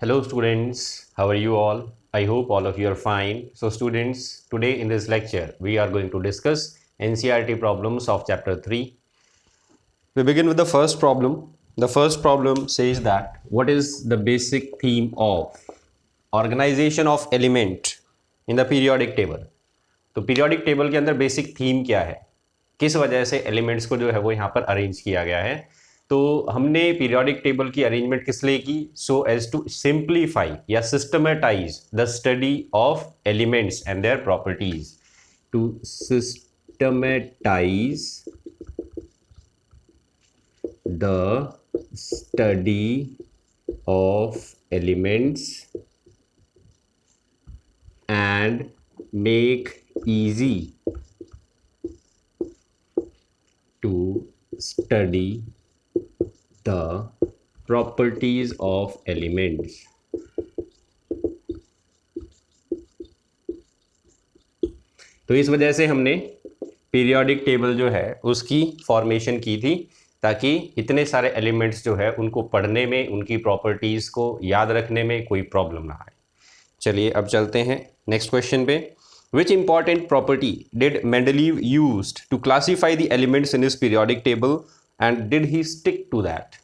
Hello students, how are you all? I hope all of you are fine. So students, today in this lecture, we are going to discuss NCERT problems of chapter 3. We begin with the first problem. The first problem says that what is the basic theme of organization of element in the periodic table? तो periodic table के अंदर basic theme क्या है, किस वजह से elements को जो है वो यहाँ पर अरेंज किया गया है। तो हमने पीरियोडिक टेबल की अरेंजमेंट किस लिए की? सो एज टू सिंप्लीफाई या systematize the study of elements and their properties, to systematize the study of elements and make easy to study the properties of elements. तो इस वजह से हमने पीरियोडिक टेबल जो है उसकी फॉर्मेशन की थी, ताकि इतने सारे एलिमेंट्स जो है उनको पढ़ने में, उनकी प्रॉपर्टीज़ को याद रखने में कोई प्रॉब्लम ना आए। चलिए अब चलते हैं नेक्स्ट क्वेश्चन पे। Which important property did Mendeleev used to classify the elements in his periodic table and did he stick to that?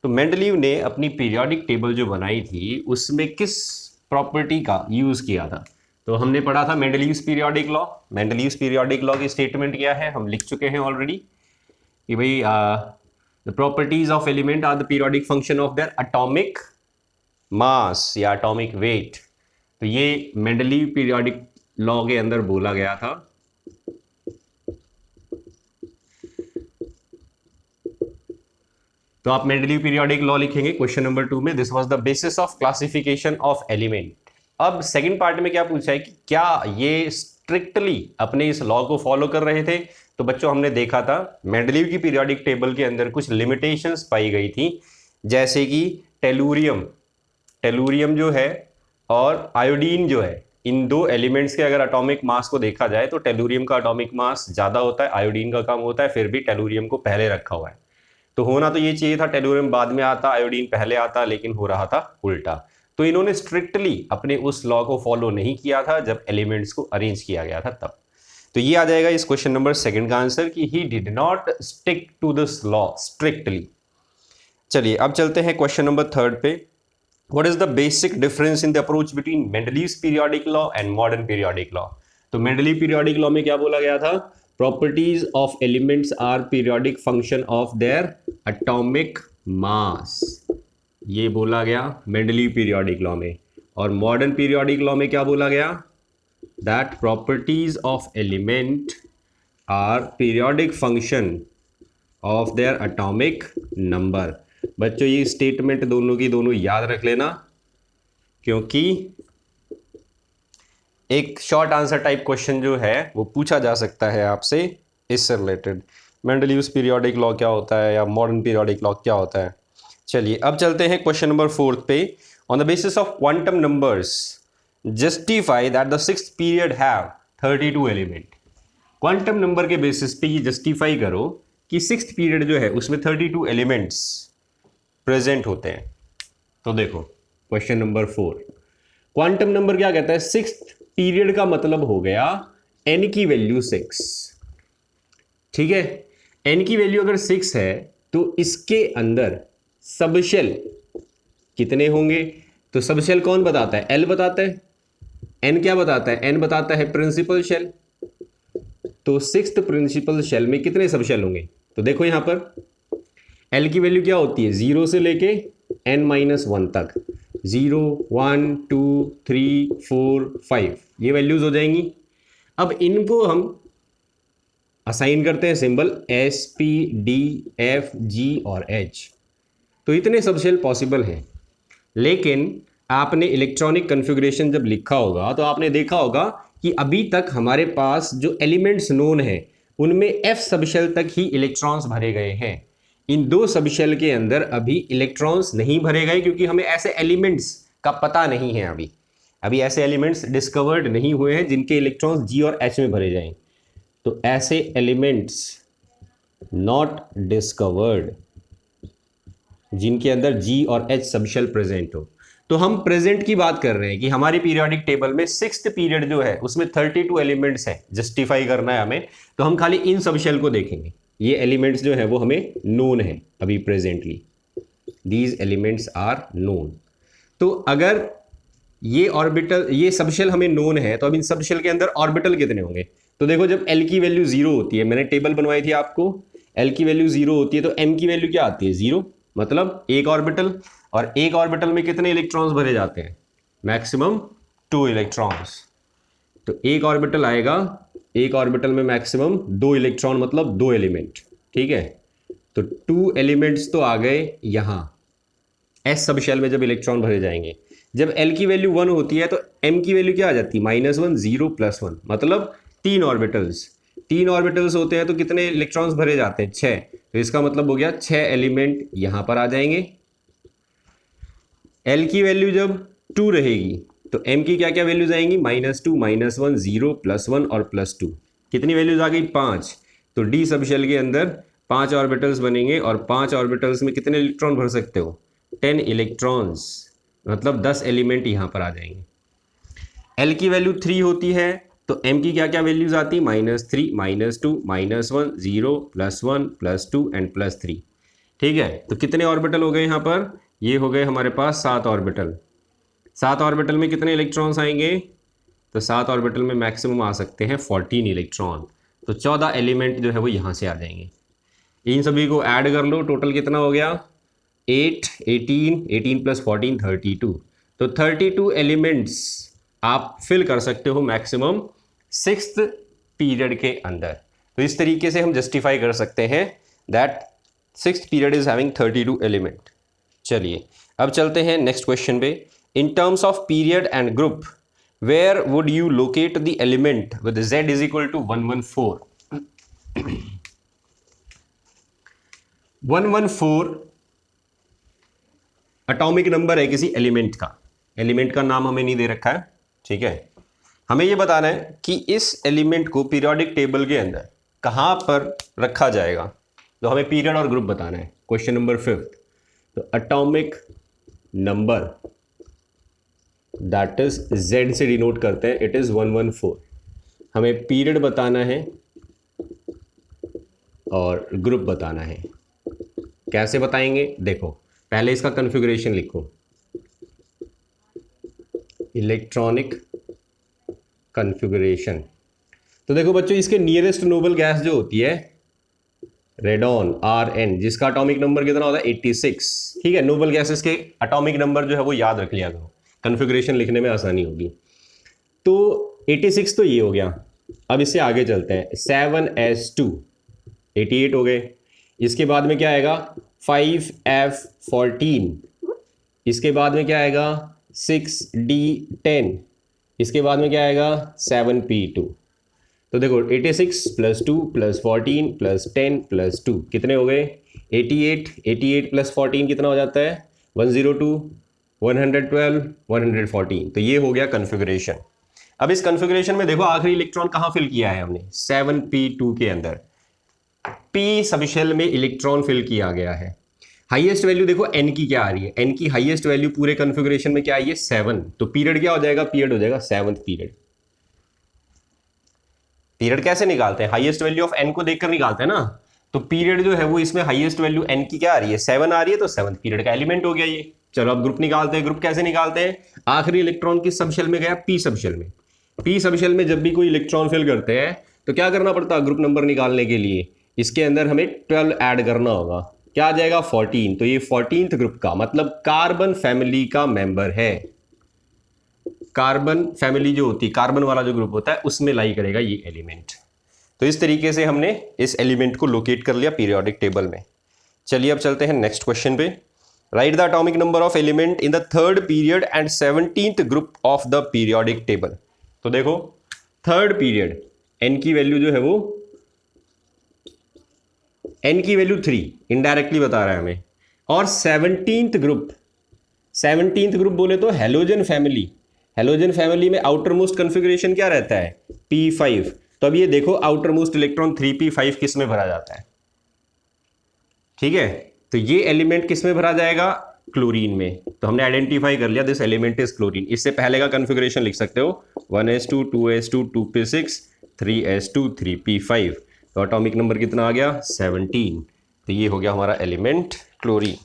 तो मेंडलीव ने अपनी पीरियोडिक टेबल जो बनाई थी उसमें किस प्रॉपर्टी का यूज़ किया था? तो हमने पढ़ा था Mendeleev's periodic law. Mendeleev's periodic law की स्टेटमेंट क्या है, हम लिख चुके हैं ऑलरेडी कि भाई the properties of element are the periodic function of their atomic mass या एटॉमिक वेट। तो ये मेंडलीव पीरियोडिक लॉ के अंदर बोला गया था। तो आप मेंडलीव पीरियोडिक लॉ लिखेंगे क्वेश्चन नंबर 2 में, this was the basis of classification of element. अब सेकंड पार्ट में क्या पूछा है कि क्या ये स्ट्रिक्टली अपने इस लॉ को फॉलो कर रहे थे? तो बच्चों हमने देखा था मेंडलीव की पीरियोडिक टेबल के अंदर कुछ लिमिटेशंस पाई गई थी, जैसे कि टेलूरियम जो है और आयोडीन जो है, इन दो एलिमेंट्स के अगर एटॉमिक मास को देखा जाए तो टेलूरियम का एटॉमिक मास ज़्यादा होता है, आयोडीन का कम होता है, फिर भी टेलूरियम को पहले रखा हुआ है। तो होना तो ये चाहिए था टेलूरियम बाद में आता, आयोडीन पहले आता, लेकिन हो रहा था उल्टा। तो इन्होंने स्ट्रिक्टली अपने उस लॉ को फॉलो नहीं किया था जब एलिमेंट्स को अरेंज किया गया था तब। तो ये आ जाएगा इस क्वेश्चन नंबर 2 का आंसर कि he did not stick to this law strictly. चलिए अब चलते हैं क्वेश्चन नंबर 3 पे। What is the basic difference in the approach between Mendeleev's periodic law and modern periodic law? तो Mendeleev periodic law में क्या बोला गया था? Properties of elements are periodic function of their atomic mass, ये बोला गया Mendeleev periodic law में। और modern periodic law में क्या बोला गया? That properties of element are periodic function of their atomic number। बच्चों ये स्टेटमेंट दोनों की दोनों याद रख लेना, क्योंकि एक शॉर्ट आंसर टाइप क्वेश्चन जो है वो पूछा जा सकता है आपसे इससे रिलेटेड। मेंडलीव्स पीरियोडिक लॉ क्या होता है या मॉडर्न पीरियोडिक लॉ क्या होता है। चलिए अब चलते हैं क्वेश्चन नंबर 4 पे। On the basis of quantum numbers justify that the sixth period have 32 element. Quantum number के बेसिस पे ये जस्टिफाई करो कि सिक्स्थ पीरियड जो है उसमें 32 एलिमेंट्स प्रेजेंट होते हैं। तो देखो क्वेश्चन नंबर 4, क्वांटम नंबर क्या कहता है? सिक्स्थ पीरियड का मतलब हो गया n की वैल्यू 6। ठीक है, n की वैल्यू अगर 6 है तो इसके अंदर सबशेल कितने होंगे? तो सबशेल कौन बताता है? l बताता है। n क्या बताता है? n बताता है प्रिंसिपल शेल। तो सिक्स्थ प्रिंसिपल शेल में कितने सबशेल होंगे? तो देखो यहां पर L की वैल्यू क्या होती है? 0 से लेके n-1 तक, 0 1 2 3 4 5 ये वैल्यूज हो जाएंगी। अब इनको हम असाइन करते हैं symbol S P D F G और H। तो इतने सबशेल पॉसिबल हैं, लेकिन आपने इलेक्ट्रॉनिक कन्फिग्रेशन जब लिखा होगा तो आपने देखा होगा कि अभी तक हमारे पास जो एलिमेंट्स नोन हैं उनमें F सबशेल तक ही इलेक्ट्रॉन्स भरे गए हैं। इन दो सबशेल के अंदर अभी इलेक्ट्रॉन्स नहीं भरे गए, क्योंकि हमें ऐसे एलिमेंट्स का पता नहीं है। अभी ऐसे एलिमेंट्स डिस्कवर्ड नहीं हुए हैं जिनके इलेक्ट्रॉन्स G और H में भरे जाएं। तो ऐसे एलिमेंट्स नॉट डिस्कवर्ड जिनके अंदर G और H सबशेल प्रेजेंट हो, तो हम प्रेजेंट की बात कर रहे हैं कि हमारी पीरियोडिक टेबल में 6th पीरियड जो है उसमें 32 एलिमेंट्स हैं, जस्टिफाई करना है हमें, तो हम खाली इन सब शेल को देखेंगे। ये एलिमेंट्स जो है वो हमें नोन है अभी presently, these elements are known. तो अगर ये ऑर्बिटल, ये सबशेल हमें नोन है, तो अब इन सबशेल के अंदर ऑर्बिटल कितने होंगे? तो देखो जब एल की वैल्यू 0 होती है, मैंने टेबल बनवाई थी आपको, एल की वैल्यू 0 होती है तो एम की वैल्यू क्या आती है? 0, मतलब एक ऑर्बिटल। और एक ऑर्बिटल में कितने इलेक्ट्रॉन्स भरे जाते हैं? Maximum 2 electrons. तो एक ऑर्बिटल आएगा, एक ऑर्बिटल में मैक्सिमम 2 इलेक्ट्रॉन, मतलब 2 एलिमेंट। ठीक है, तो 2 एलिमेंट्स तो आ गए यहां एस सब शेल में जब इलेक्ट्रॉन भरे जाएंगे। जब एल की वैल्यू 1 होती है तो एम की वैल्यू क्या आ जाती है? -1, 0, +1, मतलब 3 ऑर्बिटल्स। 3 ऑर्बिटल्स होते हैं तो कितने इलेक्ट्रॉन्स भरे जाते हैं? 6। तो इसका मतलब हो गया 6 एलिमेंट यहां पर आ जाएंगे। एल की वैल्यू जब 2 रहेगी तो एम की क्या क्या वैल्यूज आएंगी? -2, -1, 0, +1 और +2। कितनी वैल्यूज आ गई? 5। तो डी सब शेल के अंदर 5 ऑर्बिटल्स बनेंगे और 5 ऑर्बिटल्स में कितने इलेक्ट्रॉन भर सकते हो? 10 इलेक्ट्रॉन्स, मतलब 10 एलिमेंट यहां पर आ जाएंगे। एल की वैल्यू 3 होती है तो एम की क्या क्या वैल्यूज आती? -3, -2, -1, 0, +1, +2 एंड +3। ठीक है, तो कितने ऑर्बिटल हो गए यहां पर? ये हो गए हमारे पास 7 ऑर्बिटल। 7 ऑर्बिटल में कितने इलेक्ट्रॉन्स आएंगे? तो 7 ऑर्बिटल में मैक्सिमम आ सकते हैं 14 इलेक्ट्रॉन। तो 14 एलिमेंट जो है वो यहां से आ जाएंगे। इन सभी को ऐड कर लो, टोटल कितना हो गया? 8, 18, 18 + 14, 32। तो 32 एलिमेंट्स आप फिल कर सकते हो मैक्सिमम 6th पीरियड के अंदर। तो इस तरीके से हम जस्टिफाई कर सकते हैं that 6th period is having 32 element. चलिए अब चलते हैं नेक्स्ट क्वेश्चन पे। In terms of period and group where would you locate the element with z = 114? 114 atomic number है किसी एलिमेंट का। एलिमेंट का नाम हमें नहीं दे रखा है, ठीक है। हमें यह बताना है कि इस एलिमेंट को पीरियोडिक टेबल के अंदर कहां पर रखा जाएगा। तो हमें पीरियड और ग्रुप बताना है। क्वेश्चन नंबर 5, तो atomic number that is z से डिनोट करते हैं, इट इज 114। हमें पीरियड बताना है और ग्रुप बताना है। कैसे बताएंगे? देखो पहले इसका कॉन्फ़िगरेशन लिखो, इलेक्ट्रॉनिक कॉन्फ़िगरेशन। तो देखो बच्चों, इसके नियरेस्ट नोबल गैस जो होती है रेडॉन Rn, जिसका एटॉमिक नंबर कितना होता है? 86। ठीक है, नोबल गैसेस के एटॉमिक नंबर जो है वो याद रख लिया करो, कॉन्फ़िगरेशन लिखने में आसानी होगी। तो 86 तो ये हो गया। अब इससे आगे चलते हैं, 7s2, 88 हो गए। इसके बाद में क्या आएगा? 5f14। इसके बाद में क्या आएगा? 6d10। इसके बाद में क्या आएगा? 7p2। तो देखो 86 + 2 + 14 + 10 + 2 कितने हो गए? 88। 88 + 14 कितना हो जाता है? 102, 112, 114। तो ये हो गया कॉन्फ़िगरेशन। अब इस कॉन्फ़िगरेशन में देखो आखिरी इलेक्ट्रॉन कहाँ फिल किया है हमने? 7p2 के अंदर p सबशेल में इलेक्ट्रॉन फिल किया गया है। हाईएस्ट वैल्यू देखो n की क्या आ रही है? n की हाईएस्ट वैल्यू पूरे कॉन्फ़िगरेशन में क्या आई है? 7। तो पीरियड क्या हो जाएगा? पीरियड हो जाएगा 7th पीरियड। पीरियड कैसे निकालते हैं? हाईएस्ट वैल्यू ऑफ n को देखकर निकालते हैं ना। तो पीरियड जो है वो इसमें हाईएस्ट वैल्यू n की क्या आ रही है? 7 आ रही है, तो 7th पीरियड का एलिमेंट हो गया ये। चलो अब ग्रुप निकालते हैं। ग्रुप कैसे निकालते हैं? आखिरी इलेक्ट्रॉन किस सबशेल में गया? p सबशेल में। p सबशेल में जब भी कोई इलेक्ट्रॉन फिल करते हैं तो क्या करना पड़ता है ग्रुप नंबर निकालने के लिए? इसके अंदर हमें 12 ऐड करना होगा। क्या आ जाएगा? 14। तो ये 14th ग्रुप का मतलब कार्बन फैमिली का मेंबर है। कार्बन फैमिली जो होती है, कार्बन वाला जो ग्रुप होता है उसमें लाई करेगा ये एलिमेंट। तो इस तरीके से हमने इस एलिमेंट को लोकेट कर लिया पीरियोडिक टेबल में। चलिए अब चलते हैं नेक्स्ट क्वेश्चन पे। Right the atomic number of element in the 3rd period and 17th group of the periodic table. तो देखो 3rd पीरियड, n की वैल्यू जो है वो n की वैल्यू 3 इनडायरेक्टली बता रहा है हमें। और 17th ग्रुप, 17th ग्रुप बोले तो हेलोजन फैमिली। हेलोजन फैमिली में आउटर मोस्ट कॉन्फ़िगरेशन क्या रहता है? p5। तो अब ये देखो आउटर मोस्ट इलेक्ट्रॉन 3p5 किस में भरा जाता है? ठीक है, तो ये एलिमेंट किस में भरा जाएगा? क्लोरीन में। तो हमने आइडेंटिफाई कर लिया दिस एलिमेंट इज क्लोरीन। इससे पहले का कन्फिग्रेशन लिख सकते हो 1s2 2s2 2p6 3s2 3p5। तो एटॉमिक नंबर कितना आ गया 17। तो ये हो गया हमारा एलिमेंट क्लोरीन।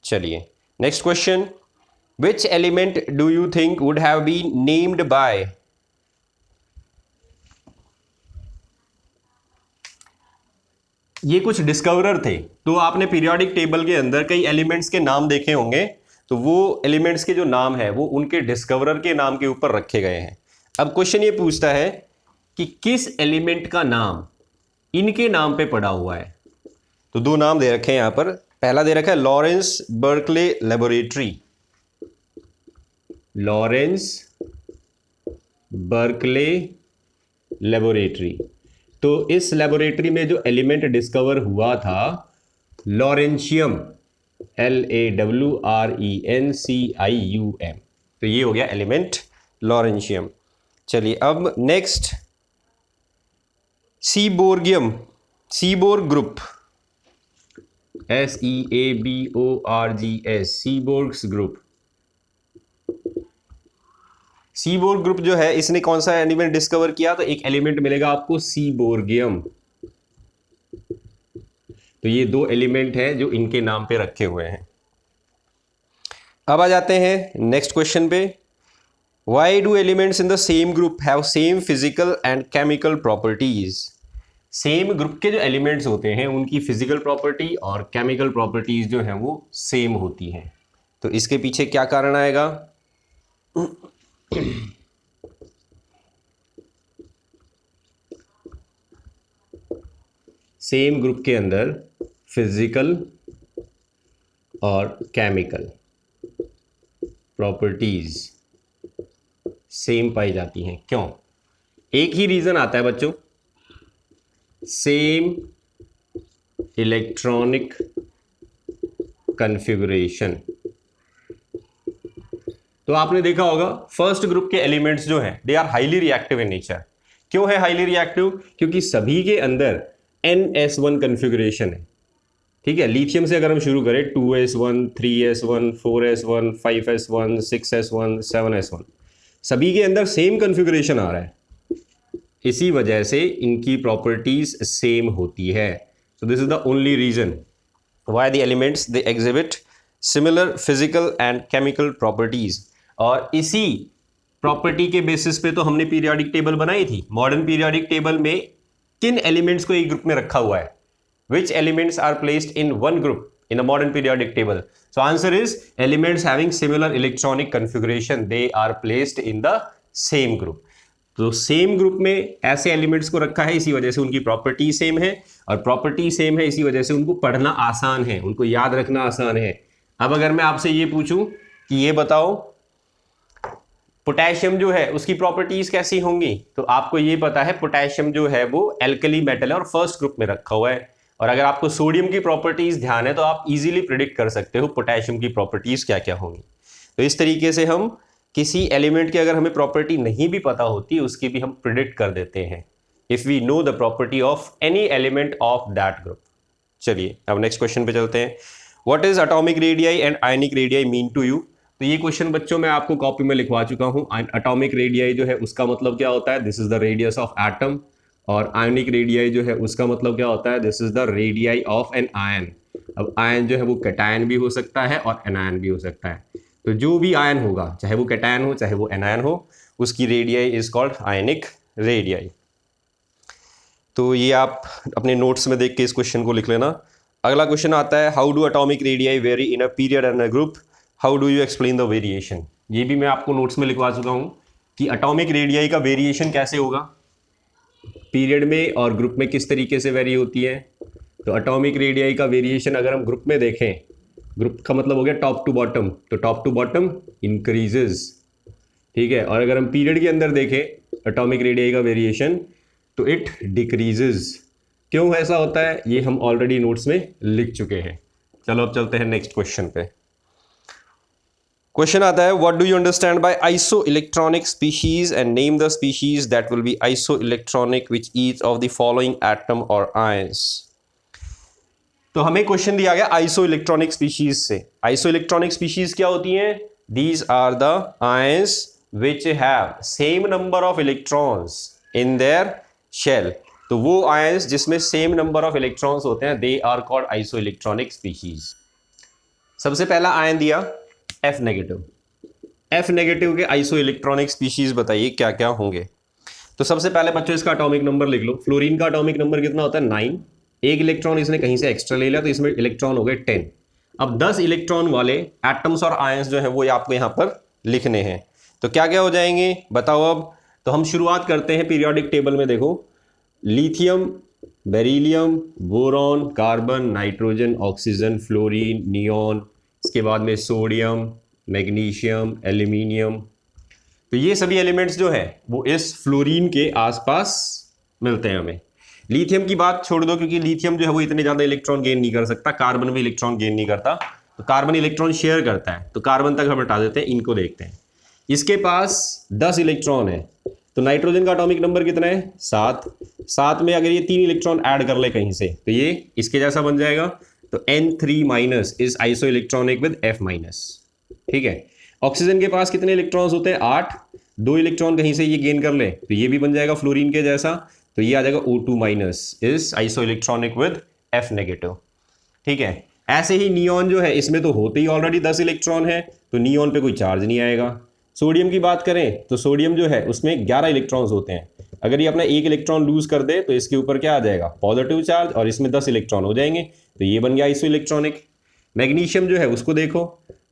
चलिए next question, which element do you think would have been named by, ये कुछ डिस्कवरर थे। तो आपने पीरियोडिक टेबल के अंदर कई एलिमेंट्स के नाम देखे होंगे, तो वो एलिमेंट्स के जो नाम है वो उनके डिस्कवरर के नाम के ऊपर रखे गए हैं। अब क्वेश्चन ये पूछता है कि किस एलिमेंट का नाम इनके नाम पे पड़ा हुआ है। तो दो नाम दे रखे हैं यहां पर। पहला दे रखा है Lawrence Berkeley laboratory, Lawrence Berkeley laboratory. तो इस लेबोरेटरी में जो एलिमेंट डिस्कवर हुआ था लॉरेंशियम, LAWRENCIUM, तो ये हो गया एलिमेंट लॉरेंशियम। चलिए अब next, seaborgium, seaborg group, SEABORGS, seaborgs group. Seaborg group जो है इसने कौन सा एलिमेंट डिस्कवर किया, तो एक एलिमेंट मिलेगा आपको सीबोर्गियम। तो ये दो एलिमेंट हैं जो इनके नाम पे रखे हुए हैं। अब आ जाते हैं नेक्स्ट क्वेश्चन पे, why do elements in the same group have same physical and chemical properties. Same group के जो एलिमेंट्स होते हैं उनकी फिजिकल प्रॉपर्टी और केमिकल प्रॉपर्टीज जो है वो सेम होती हैं। तो इसके पीछे क्या कारण आएगा, सेम ग्रुप के अंदर फिजिकल और केमिकल प्रॉपर्टीज सेम पाई जाती हैं। क्यों, एक ही रीजन आता है बच्चों, सेम इलेक्ट्रॉनिक कॉन्फ़िगरेशन। तो आपने देखा होगा फर्स्ट ग्रुप के एलिमेंट्स जो हैं they are highly reactive in nature. क्यों है हाईली रिएक्टिव, क्योंकि सभी के अंदर NS1 कॉन्फ़िगरेशन है। ठीक है, लिथियम से अगर हम शुरू करें 2s1 3s1 4s1 5s1 6s1 7s1, सभी के अंदर सेम कॉन्फ़िगरेशन आ रहा है, इसी वजह से इनकी प्रॉपर्टीज सेम होती है। So this is the only reason why the elements they exhibit similar physical and chemical properties. और इसी प्रॉपर्टी के बेसिस पे तो हमने पीरियोडिक टेबल बनाई थी। मॉडर्न पीरियोडिक टेबल में किन एलिमेंट्स को एक ग्रुप में रखा हुआ है, which elements are placed in one group in a modern periodic table? So answer is elements having similar electronic configuration, they are placed in the same group. तो same group में ऐसे elements को रखा है, इसी वजह से उनकी प्रॉपर्टी सेम है, और प्रॉपर्टी सेम है इसी वजह से उनको पढ़ना आसान है, उनको याद रखना आसान है। अब अगर मैं आपसे ये पूछूं कि ये बताओ पोटेशियम जो है उसकी प्रॉपर्टीज कैसी होंगी, तो आपको ये पता है पोटेशियम जो है वो एल्कली मेटल है और फर्स्ट ग्रुप में रखा हुआ है। और अगर आपको सोडियम की प्रॉपर्टीज ध्यान है तो आप इजीली प्रिडिक्ट कर सकते हो पोटेशियम की प्रॉपर्टीज क्या क्या होंगी। तो इस तरीके से हम किसी एलिमेंट की अगर हमें प्रॉपर्टी नहीं भी पता होती उसकी भी हम प्रिडिक्ट कर देते हैं if we know the property of any element of that group. चलिए अब नेक्स्ट क्वेश्चन पे चलते हैं, what is atomic radii and ionic radii mean to you. तो ये क्वेश्चन बच्चों मैं आपको कॉपी में लिखवा चुका हूं। एटॉमिक रेडियाई जो है उसका मतलब क्या होता है, this is the radius of atom. और आयनिक रेडियाई जो है उसका मतलब क्या होता है, this is the radii of an ion. अब आयन जो है वो कैटायन भी हो सकता है और एनायन भी हो सकता है। तो जो भी आयन होगा, चाहे वो कैटायन हो चाहे वो एनायन हो, उसकी radii is called ionic radii. तो ये आप अपने नोट्स में देख के इस क्वेश्चन को लिख लेना। अगला क्वेश्चन आता है, how do atomic radii very in a period and a group, how do you explain the variation. ये भी मैं आपको नोट्स में लिखवा चुका हूँ कि एटॉमिक रेडियाई का वेरिएशन कैसे होगा, पीरियड में और ग्रुप में किस तरीके से वेरी होती है। तो एटॉमिक रेडियाई का वेरिएशन अगर हम ग्रुप में देखें, ग्रुप का मतलब हो गया टॉप टू बॉटम, तो टॉप टू बॉटम इंक्रीजेस। ठीक है, और अगर हम पीरियड के अंदर देखें एटॉमिक रेडियाई का वेरिएशन तो इट डिक्रीजेस। क्यों ऐसा होता है ये हम ऑलरेडी नोट्स में लिख चुके हैं। चलो अब चलते हैं नेक्स्ट क्वेश्चन पे। क्वेश्चन आता है, what do you understand by isoelectronic species and name the species that will be isoelectronic which each of the following atom और आयंस। तो हमें क्वेश्चन दिया गया आइसो इलेक्ट्रॉनिक स्पीशीज से। Isoelectronic species क्या होती हैं? These are the ions which have same number of electrons in their shell. तो वो आयंस जिसमें सेम नंबर ऑफ इलेक्ट्रॉन्स होते हैं, they are called isoelectronic species. सबसे पहला आयन दिया F नेगेटिव। F नेगेटिव के आइसो इलेक्ट्रॉनिक स्पीशीज बताइए क्या क्या होंगे। तो सबसे पहले बच्चों इसका एटॉमिक नंबर लिख लो। फ्लोरीन का एटॉमिक नंबर कितना होता है? 9। एक इलेक्ट्रॉन इसने कहीं से एक्स्ट्रा ले लिया तो इसमें इलेक्ट्रॉन हो गए 10। अब 10 इलेक्ट्रॉन वाले एटम्स और आयंस जो है वो आपको यहां पर लिखने हैं। तो क्या क्या हो जाएंगे बताओ अब। तो हम शुरुआत करते हैं पीरियोडिक टेबल में। देखो, lithium, beryllium, boron, carbon, nitrogen, oxygen, fluorine, neon, इसके बाद में सोडियम, मैग्नीशियम, एल्यूमिनियम। तो ये सभी एलिमेंट्स जो है वो इस फ्लोरीन के आसपास मिलते हैं हमें। लिथियम की बात छोड़ दो क्योंकि लिथियम जो है वो इतने ज़्यादा इलेक्ट्रॉन गेन नहीं कर सकता। कार्बन भी इलेक्ट्रॉन गेन नहीं करता, तो कार्बन इलेक्ट्रॉन शेयर करता है, तो कार्बन तक हम हटा देते हैं। इनको देखते हैं, इसके पास 10 इलेक्ट्रॉन है। तो नाइट्रोजन का एटॉमिक नंबर कितना है? 7। 7 में अगर ये 3 इलेक्ट्रॉन ऐड कर ले कहीं से तो ये इसके जैसा बन जाएगा। तो N3- is iso electronic with F-। ठीक है। ऑक्सीजन के पास कितने इलेक्ट्रॉन्स होते हैं? 8। 2 इलेक्ट्रॉन कहीं से ये गेन कर ले तो ये भी बन जाएगा फ्लोरीन के जैसा। तो ये आ जाएगा O2- is iso electronic with F negative. ठीक है। ऐसे ही नियॉन जो है इसमें तो होते ही ऑलरेडी 10 इलेक्ट्रॉन है, तो नियॉन पे कोई चार्ज नहीं आएगा। सोडियम की बात करें तो सोडियम जो है उसमें 11 इलेक्ट्रॉन्स होते हैं। अगर ये अपना एक इलेक्ट्रॉन लूज कर दे तो इसके ऊपर क्या आ जाएगा? पॉजिटिव चार्ज, और इसमें 10 इलेक्ट्रॉन हो जाएंगे, तो ये बन गया आइसो इलेक्ट्रॉनिक। मैग्नीशियम जो है उसको देखो,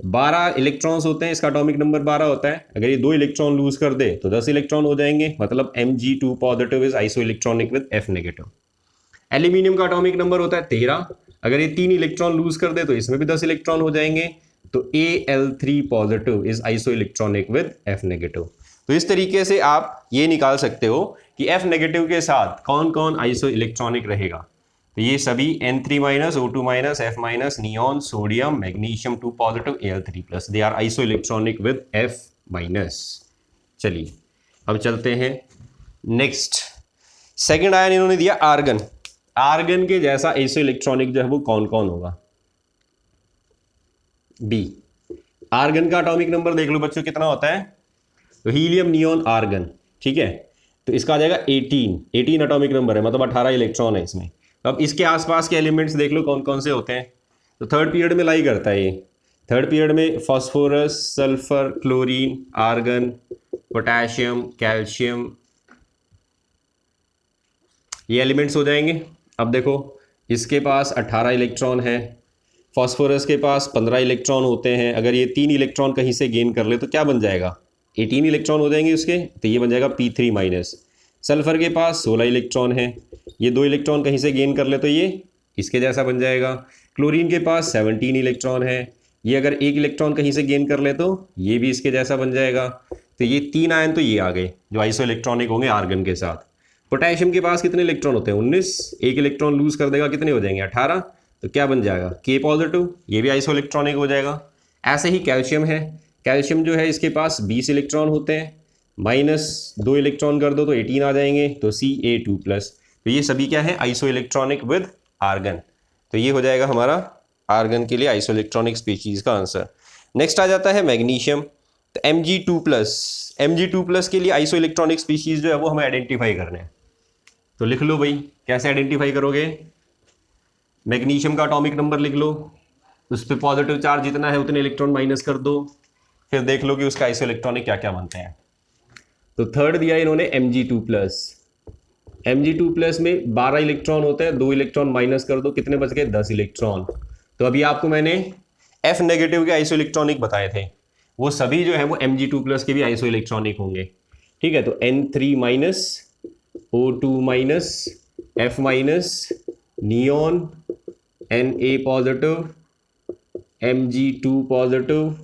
12 इलेक्ट्रॉन्स होते हैं, इसका एटॉमिक नंबर 12 होता है। अगर ये 2 इलेक्ट्रॉन लूज कर दे तो 10 इलेक्ट्रॉन हो जाएंगे, मतलब Mg2 is iso electronic with F negative. Aluminium का एटॉमिक नंबर होता है 13। अगर ये 3 इलेक्ट्रॉन लूज कर दे तो इसमें भी 10 इलेक्ट्रॉन हो जाएंगे, तो Al3 is iso electronic with F negative. तो इस तरीके से आप ये निकाल सकते हो कि F नेगेटिव के साथ कौन कौन आइसो इलेक्ट्रॉनिक रहेगा। तो ये सभी N3-, O2-, F-, neon, sodium, magnesium 2 positive, Al3+, they are isoelectronic with F-। चलिए अब चलते हैं नेक्स्ट। सेकेंड आयन इन्होंने दिया आर्गन। आर्गन के जैसा आइसो इलेक्ट्रॉनिक जो है वो कौन कौन होगा? बी। आर्गन का एटॉमिक नंबर देख लो बच्चों कितना होता है। तो हीलियम, नियॉन, आर्गन। ठीक है। तो इसका आ जाएगा 18 एटॉमिक नंबर है, मतलब 18 इलेक्ट्रॉन है इसमें। तो अब इसके आसपास के एलिमेंट्स देख लो कौन कौन से होते हैं। तो थर्ड पीरियड में लाई करता है ये। थर्ड पीरियड में phosphorus, sulphur, chlorine, argon, potassium, calcium, ये एलिमेंट्स हो जाएंगे। अब देखो इसके पास 18 इलेक्ट्रॉन है, फॉस्फोरस के पास 15 इलेक्ट्रॉन होते हैं। अगर ये 3 इलेक्ट्रॉन कहीं से गेन कर ले तो क्या बन जाएगा? 18 इलेक्ट्रॉन हो जाएंगे उसके, तो ये बन जाएगा P3-। सल्फर के पास 16 इलेक्ट्रॉन है, ये 2 इलेक्ट्रॉन कहीं से गेन कर ले तो ये इसके जैसा बन जाएगा। क्लोरीन के पास 17 इलेक्ट्रॉन है, ये अगर 1 इलेक्ट्रॉन कहीं से गेन कर ले तो ये भी इसके जैसा बन जाएगा। तो ये 3 आयन तो ये आ गए जो आइसो इलेक्ट्रॉनिक होंगे आर्गन के साथ। पोटेशियम के पास कितने इलेक्ट्रॉन होते हैं? 19। 1 इलेक्ट्रॉन लूज कर देगा, कितने हो जाएंगे? 18। तो क्या बन जाएगा? K पॉजिटिव, ये भी आइसो इलेक्ट्रॉनिक हो जाएगा। ऐसे ही कैल्शियम है। कैल्शियम जो है इसके पास 20 इलेक्ट्रॉन होते हैं, -2 इलेक्ट्रॉन कर दो तो 18 आ जाएंगे, तो Ca2+। तो ये सभी क्या है? Isoelectronic with argon. तो ये हो जाएगा हमारा आर्गन के लिए आइसो इलेक्ट्रॉनिक स्पीशीज का आंसर। नेक्स्ट आ जाता है मैग्नीशियम। तो Mg2+ के लिए आइसो इलेक्ट्रॉनिक स्पीशीज जो है वो हमें आइडेंटिफाई करने हैं। तो लिख लो भाई, कैसे आइडेंटिफाई करोगे? मैग्नीशियम का एटॉमिक नंबर लिख लो, उस पर पॉजिटिव चार्ज जितना है उतने इलेक्ट्रॉन माइनस कर दो, फिर देख लो कि उसका आइसो इलेक्ट्रॉनिक क्या क्या बनते हैं। तो थर्ड दिया इन्होंने Mg2+। Mg2+ में 12 इलेक्ट्रॉन होते हैं, 2 इलेक्ट्रॉन माइनस कर दो, कितने बच गए? 10 इलेक्ट्रॉन। तो अभी आपको मैंने F नेगेटिव के आइसो इलेक्ट्रॉनिक बताए थे, वो सभी जो है वो Mg2+ के भी आइसो इलेक्ट्रॉनिक होंगे। ठीक है। तो N3-, O2-, F-, neon, Na positive, Mg2+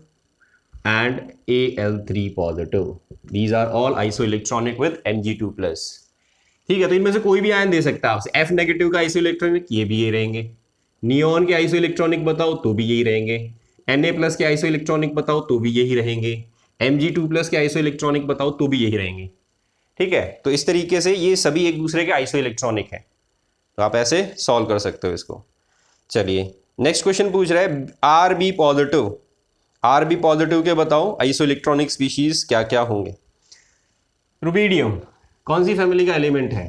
and Al3 positive, these are all isoelectronic with Mg2+। ठीक है। तो इनमें से कोई भी आयन दे सकता है आपसे। F नेगेटिव का आइसो इलेक्ट्रॉनिक ये भी ये रहेंगे, नियॉन के आइसो इलेक्ट्रॉनिक बताओ तो भी यही रहेंगे, Na+ के आइसो इलेक्ट्रॉनिक बताओ तो भी यही रहेंगे, Mg2+ के आइसो इलेक्ट्रॉनिक बताओ तो भी यही रहेंगे। ठीक है। तो इस तरीके से ये सभी एक दूसरे के आइसो इलेक्ट्रॉनिक है, तो आप ऐसे सॉल्व कर सकते हो इसको। चलिए नेक्स्ट क्वेश्चन पूछ रहा है R B positive. R B positive के बताओ आइसो इलेक्ट्रॉनिक स्पीशीज क्या क्या होंगे। रुबीडियम कौन सी फैमिली का एलिमेंट है?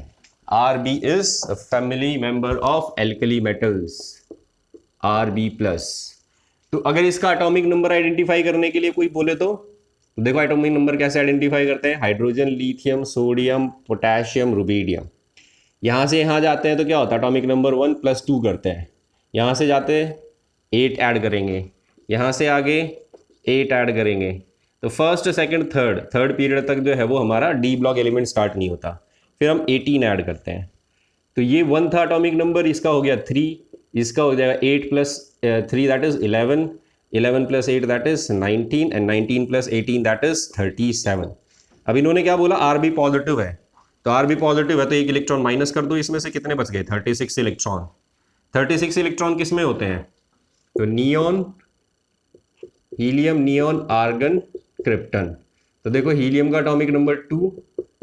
R B is a family member of alkali metals, R B plus. तो अगर इसका एटॉमिक नंबर आइडेंटिफाई करने के लिए कोई बोले तो देखो एटॉमिक नंबर कैसे आइडेंटिफाई करते हैं, hydrogen, lithium, sodium, potassium, rubidium. यहाँ से यहाँ जाते हैं तो क्या होता है, एटॉमिक नंबर 1 + 2 करते हैं। यहाँ से जाते 8 ऐड करेंगे, यहाँ से आगे 8 ऐड करेंगे। तो फर्स्ट सेकंड थर्ड पीरियड तक जो है वो हमारा डी ब्लॉक एलिमेंट स्टार्ट नहीं होता। फिर हम 18 ऐड करते हैं। तो ये 1 था एटॉमिक नंबर, इसका हो गया 3, इसका हो जाएगा 8 + 3 that is 11, 11 + 8 that is 19 and 19 + 18 that is 37। अब इन्होंने क्या बोला, आर बी पॉजिटिव है। तो आर बी पॉजिटिव है तो एक इलेक्ट्रॉन माइनस कर दो, इसमें से कितने बच गए, 36 इलेक्ट्रॉन। 36 इलेक्ट्रॉन किस में होते हैं, तो neon, helium, neon, argon, krypton. तो देखो हीलियम का एटॉमिक नंबर 2,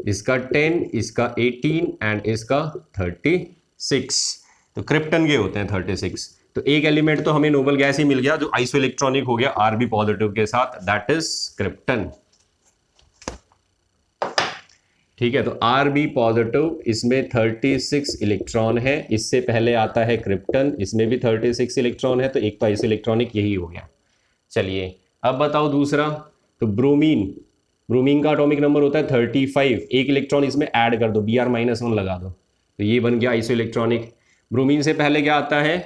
इसका 10, इसका 18 एंड इसका 36। तो क्रिप्टन के होते हैं 36। तो एक एलिमेंट तो हमें नोबल गैस ही मिल गया जो आइसो इलेक्ट्रॉनिक हो गया आर बी पॉजिटिव के साथ, दैट इज क्रिप्टन। ठीक है, तो आर बी पॉजिटिव इसमें 36 इलेक्ट्रॉन है, इससे पहले आता है क्रिप्टन, इसमें भी 36 इलेक्ट्रॉन है, तो एक तो आइसो इलेक्ट्रॉनिक यही हो गया। चलिए अब बताओ दूसरा, तो ब्रोमीन, ब्रोमीन का एटॉमिक नंबर होता है 35, एक इलेक्ट्रॉन इसमें ऐड कर दो, Br-1 लगा दो, तो ये बन गया आइसो इलेक्ट्रॉनिक। ब्रोमीन से पहले क्या आता है,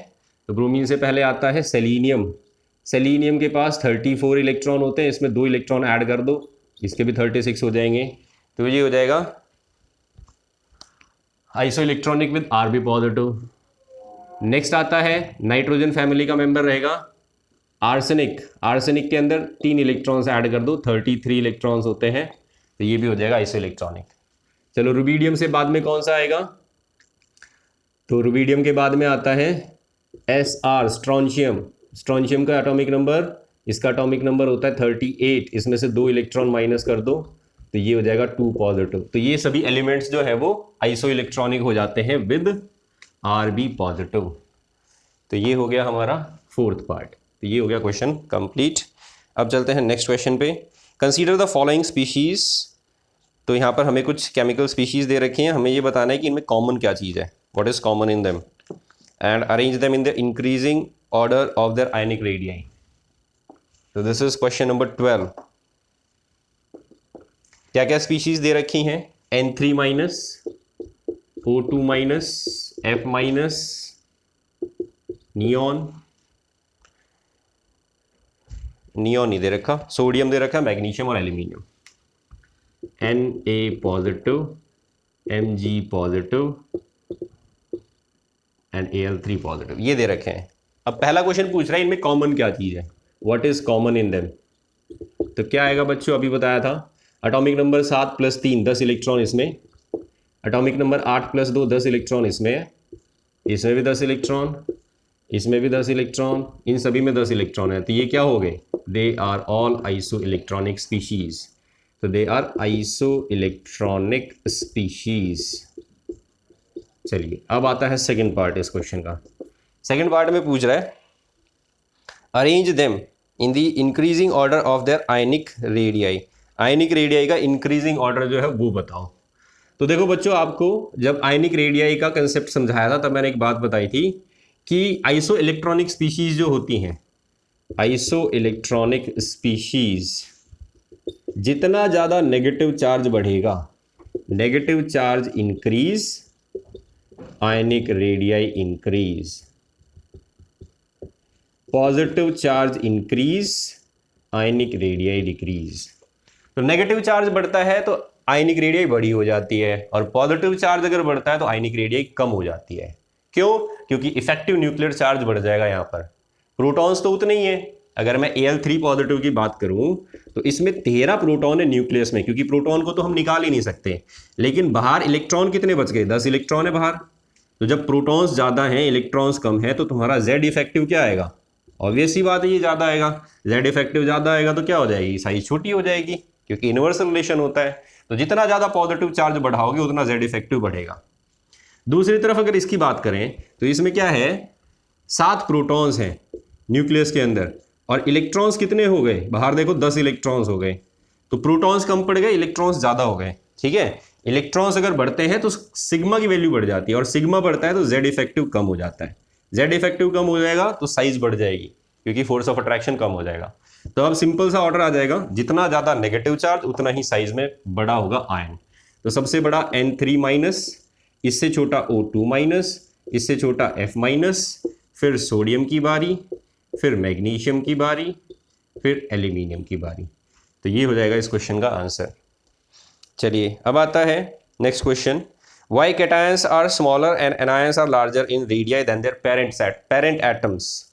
तो ब्रोमीन से पहले आता है सेलीनियम। सेलीनियम के पास 34 इलेक्ट्रॉन होते हैं, इसमें 2 इलेक्ट्रॉन ऐड कर दो, इसके भी 36 हो जाएंगे। तो ये हो जाएगा isoelectronic with R B positive. Next आता है नाइट्रोजन फैमिली का मेंबर रहेगा आर्सेनिक। आर्सेनिक के अंदर 3 इलेक्ट्रॉन्स ऐड कर दो, 33 इलेक्ट्रॉन्स होते हैं, तो ये भी हो जाएगा आइसो इलेक्ट्रॉनिक। चलो रुबीडियम से बाद में कौन सा आएगा, तो रुबीडियम के बाद में आता है SR, स्ट्रॉन्शियम। स्ट्रॉन्शियम का एटॉमिक नंबर, इसका एटॉमिक नंबर होता है 38, इसमें से 2 इलेक्ट्रॉन माइनस कर दो, तो ये हो जाएगा 2 पॉजिटिव। तो ये सभी एलिमेंट्स जो है वो आइसो इलेक्ट्रॉनिक हो जाते हैं विद आर बी पॉजिटिव। तो ये हो गया हमारा 4th पार्ट। तो ये हो गया क्वेश्चन कंप्लीट। अब चलते हैं नेक्स्ट क्वेश्चन पे। Consider the following species. तो यहाँ पर हमें कुछ केमिकल स्पीशीज दे रखी हैं, हमें ये बताना है कि इनमें कॉमन क्या चीज़ है, what is common in them, and arrange them in the increasing order of their ionic radii. तो दिस इज क्वेश्चन नंबर 12। क्या क्या स्पीशीज दे रखी हैं, N3-, O2-, F-, neon, neon नहीं दे रखा, सोडियम दे रखा, मैग्नीशियम और aluminium. Na positive, Mg positive and Al3 positive, ये दे रखे हैं। अब पहला क्वेश्चन पूछ रहा है इनमें कॉमन क्या चीज़ है, what is common in them. तो क्या आएगा बच्चों, अभी बताया था, एटॉमिक नंबर 7 + 3 10 इलेक्ट्रॉन इसमें, एटॉमिक नंबर 8 + 2 10 इलेक्ट्रॉन इसमें है, इसमें भी 10 इलेक्ट्रॉन, इसमें भी 10 इलेक्ट्रॉन, इन सभी में 10 इलेक्ट्रॉन है। तो ये क्या हो गए, they are all isoelectronic species. तो they are isoelectronic species. चलिए अब आता है सेकंड पार्ट इस क्वेश्चन का। सेकंड पार्ट में पूछ रहा है arrange them in the increasing order of their ionic radii. Ionic radii का इंक्रीजिंग ऑर्डर जो है वो बताओ। तो देखो बच्चों, आपको जब आयनिक रेडियाई का कंसेप्ट समझाया था तब मैंने एक बात बताई थी कि आइसो इलेक्ट्रॉनिक स्पीशीज जो होती हैं, आइसो इलेक्ट्रॉनिक स्पीशीज, जितना ज़्यादा नेगेटिव चार्ज बढ़ेगा, negative charge increase, ionic radii increase, positive charge increase, ionic radii decrease. तो नेगेटिव चार्ज बढ़ता है तो आयनिक रेडियाई बड़ी हो जाती है, और पॉजिटिव चार्ज अगर बढ़ता है तो आयनिक रेडियाई कम हो जाती है। क्यों, क्योंकि इफेक्टिव न्यूक्लियर चार्ज बढ़ जाएगा। यहाँ पर प्रोटॉन्स तो उतने ही है। अगर मैं Al3 पॉजिटिव की बात करूं तो इसमें 13 प्रोटॉन है न्यूक्लियस में, क्योंकि प्रोटॉन को तो हम निकाल ही नहीं सकते, लेकिन बाहर इलेक्ट्रॉन कितने बच गए, 10 इलेक्ट्रॉन है बाहर। तो जब प्रोटॉन्स ज़्यादा हैं, इलेक्ट्रॉन्स कम है, तो तुम्हारा Z इफेक्टिव क्या आएगा, ऑब्वियस सी बात है ये ज़्यादा आएगा। Z इफेक्टिव ज़्यादा आएगा तो क्या हो जाएगी, साइज छोटी हो जाएगी, क्योंकि इनवर्स रिलेशन होता है। तो जितना ज़्यादा पॉजिटिव चार्ज बढ़ाओगे उतना Z इफेक्टिव बढ़ेगा। दूसरी तरफ अगर इसकी बात करें तो इसमें क्या है, 7 प्रोटॉन्स हैं न्यूक्लियस के अंदर, और इलेक्ट्रॉन्स कितने हो गए, बाहर देखो 10 इलेक्ट्रॉन्स हो गए। तो प्रोटॉन्स कम पड़ गए, इलेक्ट्रॉन्स ज़्यादा हो गए। ठीक है, इलेक्ट्रॉन्स अगर बढ़ते हैं तो सिग्मा की वैल्यू बढ़ जाती है, और सिग्मा बढ़ता है तो जेड इफेक्टिव कम हो जाता है। जेड इफेक्टिव कम हो जाएगा तो साइज बढ़ जाएगी, क्योंकि फोर्स ऑफ अट्रैक्शन कम हो जाएगा। तो अब सिंपल सा ऑर्डर आ जाएगा, जितना ज़्यादा नेगेटिव चार्ज उतना ही साइज में बड़ा होगा आयन। तो सबसे बड़ा N3 माइनस, इससे छोटा O2 माइनस, इससे छोटा F माइनस, फिर सोडियम की बारी, फिर मैग्नीशियम की बारी, फिर एल्यूमिनियम की बारी। तो ये हो जाएगा इस क्वेश्चन का आंसर। चलिए अब आता है next question, why cations are smaller and anions are larger in radii than their parent atoms.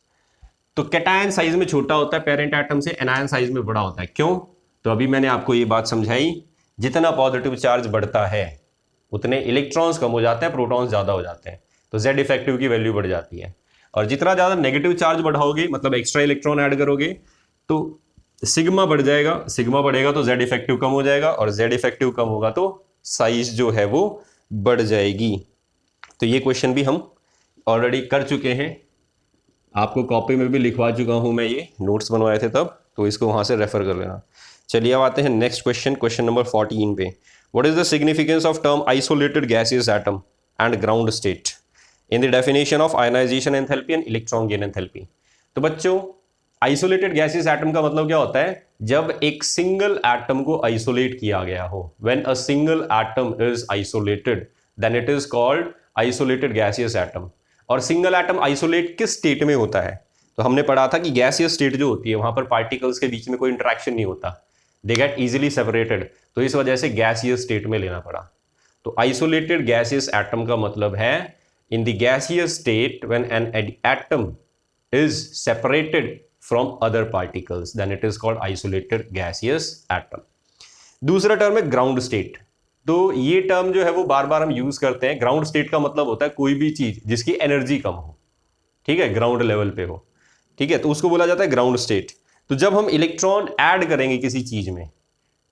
तो कैटायन साइज में छोटा होता है पेरेंट एटम से, एनायन साइज में बड़ा होता है। क्यों? तो अभी मैंने आपको ये बात समझाई, जितना पॉजिटिव चार्ज बढ़ता है उतने इलेक्ट्रॉन्स कम हो जाते हैं, प्रोटॉन्स ज़्यादा हो जाते हैं, तो जेड इफेक्टिव की वैल्यू बढ़ जाती है। और जितना ज़्यादा नेगेटिव चार्ज बढ़ाओगे, मतलब एक्स्ट्रा इलेक्ट्रॉन ऐड करोगे, तो सिग्मा बढ़ जाएगा, सिग्मा बढ़ेगा तो जेड इफेक्टिव कम हो जाएगा, और जेड इफेक्टिव कम होगा तो साइज जो है वो बढ़ जाएगी। तो ये क्वेश्चन भी हम ऑलरेडी कर चुके हैं, आपको कॉपी में भी लिखवा चुका हूं मैं, ये नोट्स बनवाए थे तब, तो इसको वहां से रेफर कर लेना। चलिए अब आते हैं नेक्स्ट क्वेश्चन, क्वेश्चन नंबर 14 पे। What is the significance of term isolated gaseous atom and ground state in the definition of ionization enthalpy and electron gain enthalpy. तो बच्चों, आइसोलेटेड गैसियस एटम का मतलब क्या होता है, जब एक सिंगल एटम को आइसोलेट किया गया हो। When a single atom is isolated then it is called isolated gaseous atom. और सिंगल एटम आइसोलेट किस स्टेट में होता है? तो हमने पढ़ा था कि गैसियस स्टेट जो होती है वहां पर पार्टिकल्स के बीच में कोई इंटरेक्शन नहीं होता, दे गेट इजीली सेपरेटेड, तो इस वजह से गैसियस स्टेट में लेना पड़ा। तो आइसोलेटेड गैसियस एटम का मतलब है in the gaseous state when an atom is separated from other particles then it is called isolated gaseous atom। दूसरा टर्म है ग्राउंड स्टेट। तो ये टर्म जो है वो बार बार हम यूज करते हैं। ग्राउंड स्टेट का मतलब होता है कोई भी चीज जिसकी एनर्जी कम हो, ठीक है, ग्राउंड लेवल पे हो, ठीक है, तो उसको बोला जाता है ग्राउंड स्टेट। तो जब हम इलेक्ट्रॉन ऐड करेंगे किसी चीज में,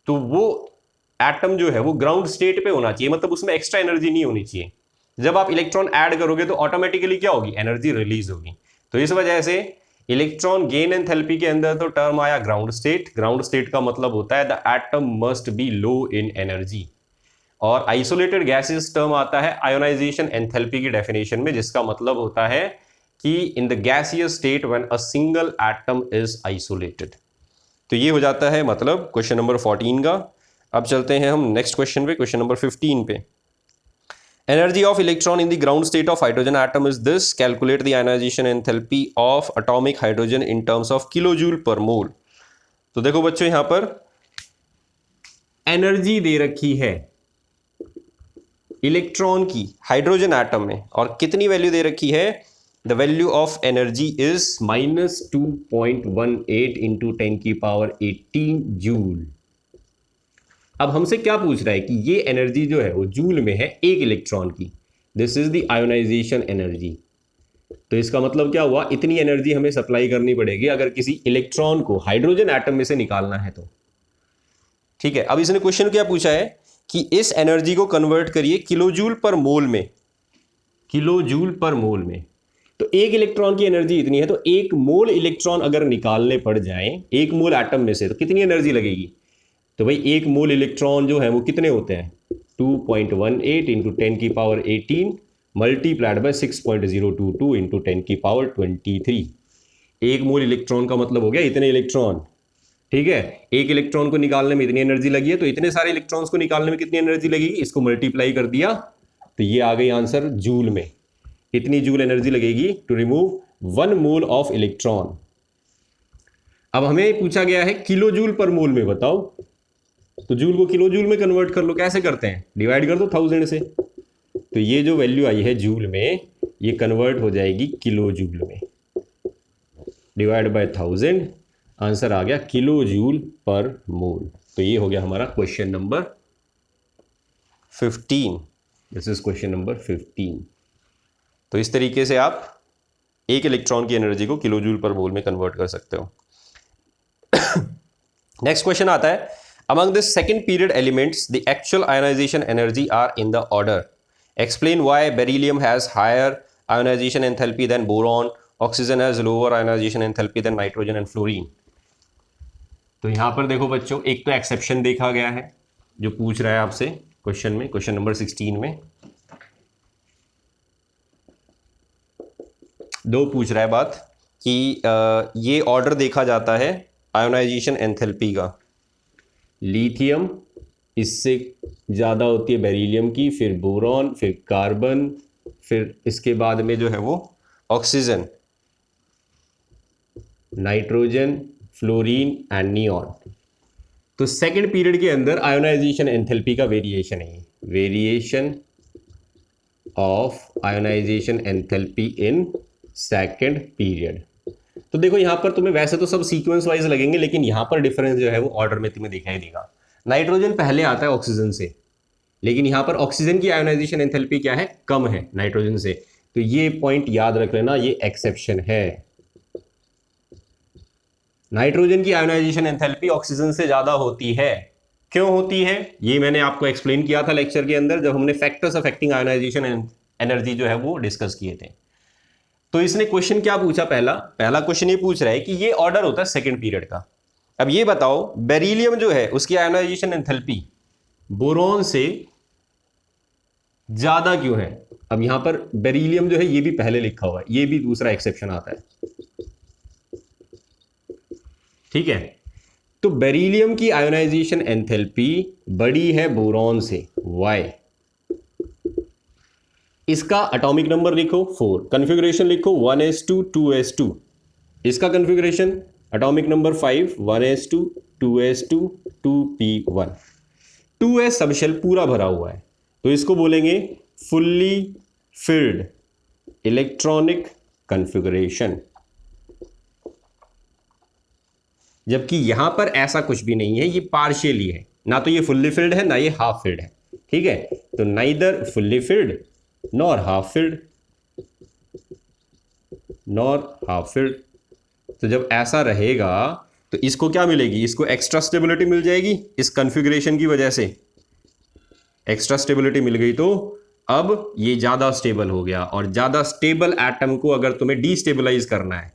तो वो एटम जो है वो ग्राउंड स्टेट पे होना चाहिए, मतलब उसमें एक्स्ट्रा एनर्जी नहीं होनी चाहिए। जब आप इलेक्ट्रॉन ऐड करोगे तो ऑटोमेटिकली क्या होगी, एनर्जी रिलीज होगी। तो इस वजह से इलेक्ट्रॉन गेन एंथैल्पी के अंदर तो टर्म आया ग्राउंड स्टेट। ग्राउंड स्टेट का मतलब होता है the atom must be low in energy. और आइसोलेटेड गैसेस टर्म आता है आयोनाइजेशन एंथैल्पी की डेफिनेशन में, जिसका मतलब होता है कि in the gaseous state when a single atom is isolated. तो ये हो जाता है मतलब क्वेश्चन नंबर 14 का। अब चलते हैं हम नेक्स्ट क्वेश्चन पे, क्वेश्चन नंबर 15 पे। Energy of electron in the ground state of hydrogen atom is this. Calculate the ionization enthalpy of atomic hydrogen in terms of kilojoule per mole. तो देखो बच्चों, यहां पर एनर्जी दे रखी है इलेक्ट्रॉन की हाइड्रोजन एटम में, और कितनी वैल्यू दे रखी है, the value of energy is -2.18 into 10⁻18 joule. अब हमसे क्या पूछ रहा है कि ये एनर्जी जो है वो जूल में है एक इलेक्ट्रॉन की। This is the ionization energy. तो इसका मतलब क्या हुआ, इतनी एनर्जी हमें सप्लाई करनी पड़ेगी अगर किसी इलेक्ट्रॉन को हाइड्रोजन एटम में से निकालना है तो। ठीक है, अब इसने क्वेश्चन क्या पूछा है कि इस एनर्जी को कन्वर्ट करिए किलोजूल पर मोल में, किलोजूल पर मोल में। तो एक इलेक्ट्रॉन की एनर्जी इतनी है, तो एक मोल इलेक्ट्रॉन अगर निकालने पड़ जाए एक मोल एटम में से, तो कितनी एनर्जी लगेगी? तो भाई एक मोल इलेक्ट्रॉन जो है वो कितने होते हैं, 2.18 इंटू 10⁻18 मल्टीप्लाइड बाय 6.022 इंटू 10⁻23। एक मोल इलेक्ट्रॉन का मतलब हो गया इतने इलेक्ट्रॉन। ठीक है, एक इलेक्ट्रॉन को निकालने में इतनी एनर्जी लगी है, तो इतने सारे इलेक्ट्रॉन्स को निकालने में कितनी एनर्जी लगेगी, इसको मल्टीप्लाई कर दिया तो ये आ गई आंसर जूल में। इतनी जूल एनर्जी लगेगी to remove 1 mole of electron. अब हमें पूछा गया है किलो जूल पर मोल में, बताओ। तो जूल को किलो जूल में कन्वर्ट कर लो, कैसे करते हैं, डिवाइड कर दो 1000 से। तो ये जो वैल्यू आई है जूल में, ये कन्वर्ट हो जाएगी किलो जूल में, डिवाइड बाय 1000, आंसर आ गया किलो जूल पर मोल। तो ये हो गया हमारा question number 15। This is question number 15। तो इस तरीके से आप एक इलेक्ट्रॉन की एनर्जी को किलो जूल पर मोल में कन्वर्ट कर सकते हो। नेक्स्ट क्वेश्चन आता है, among the second period elements the actual ionization energy are in the order. Explain why beryllium has higher ionization enthalpy than boron, oxygen has lower ionization enthalpy than nitrogen and fluorine. तो यहां पर देखो बच्चों, एक तो exception देखा गया है जो पूछ रहा है आपसे क्वेश्चन में, क्वेश्चन नंबर 16 में दो पूछ रहा है बात कि ये ऑर्डर देखा जाता है आयोनाइजेशन एंथैल्पी का, लिथियम इससे ज़्यादा होती है बेरिलियम की, फिर बोरॉन, फिर कार्बन, फिर इसके बाद में जो है वो oxygen, nitrogen, fluorine and neon. तो सेकंड पीरियड के अंदर आयोनाइजेशन एंथैल्पी का वेरिएशन है, variation of ionisation enthalpy in second period. तो देखो यहां पर तुम्हें वैसे तो सब सीक्वेंस वाइज लगेंगे, लेकिन यहां पर डिफरेंस जो है वो ऑर्डर में तुम्हें दिखाई देगा। नाइट्रोजन पहले आता है ऑक्सीजन से, लेकिन यहां पर ऑक्सीजन की आयोनाइजेशन एंथैल्पी क्या है, कम है नाइट्रोजन से। तो ये पॉइंट याद रख लेना, ये एक्सेप्शन है। नाइट्रोजन की आयोनाइजेशन एंथैल्पी ऑक्सीजन से ज्यादा होती है। क्यों होती है ये मैंने आपको एक्सप्लेन किया था लेक्चर के अंदर, जब हमने फैक्टर्स अफेक्टिंग आयोनाइजेशन एनर्जी जो है वो डिस्कस किए थे। तो इसने क्वेश्चन क्या पूछा, पहला क्वेश्चन ये पूछ रहा है कि ये ऑर्डर होता है सेकंड पीरियड का। अब ये बताओ बेरिलियम जो है उसकी आयोनाइजेशन एंथैल्पी बोरॉन से ज्यादा क्यों है। अब यहां पर बेरिलियम जो है ये भी पहले लिखा हुआ है, ये भी दूसरा एक्सेप्शन आता है, ठीक है। तो बेरिलियम की आयोनाइजेशन एंथैल्पी बड़ी है बोरॉन से, वाई। इसका एटॉमिक नंबर लिखो 4, कॉन्फ़िगरेशन लिखो 1s2 2s2। इसका configuration atomic number 5 1s2 2s2 2p1। 2s subshell पूरा भरा हुआ है, तो इसको बोलेंगे फुल्ली फिल्ड इलेक्ट्रॉनिक कॉन्फ़िगरेशन। जबकि यहां पर ऐसा कुछ भी नहीं है, ये पार्शियली है, ना तो ये फुल्ली फिल्ड है ना ये हाफ फिल्ड है, ठीक है। तो neither fully filled nor half filled, nor half filled. तो जब ऐसा रहेगा तो इसको क्या मिलेगी, इसको एक्स्ट्रा स्टेबिलिटी मिल जाएगी इस कॉन्फ़िगरेशन की वजह से। एक्स्ट्रा स्टेबिलिटी मिल गई तो अब ये ज्यादा स्टेबल हो गया, और ज्यादा स्टेबल एटम को अगर तुम्हें डीस्टेबलाइज करना है,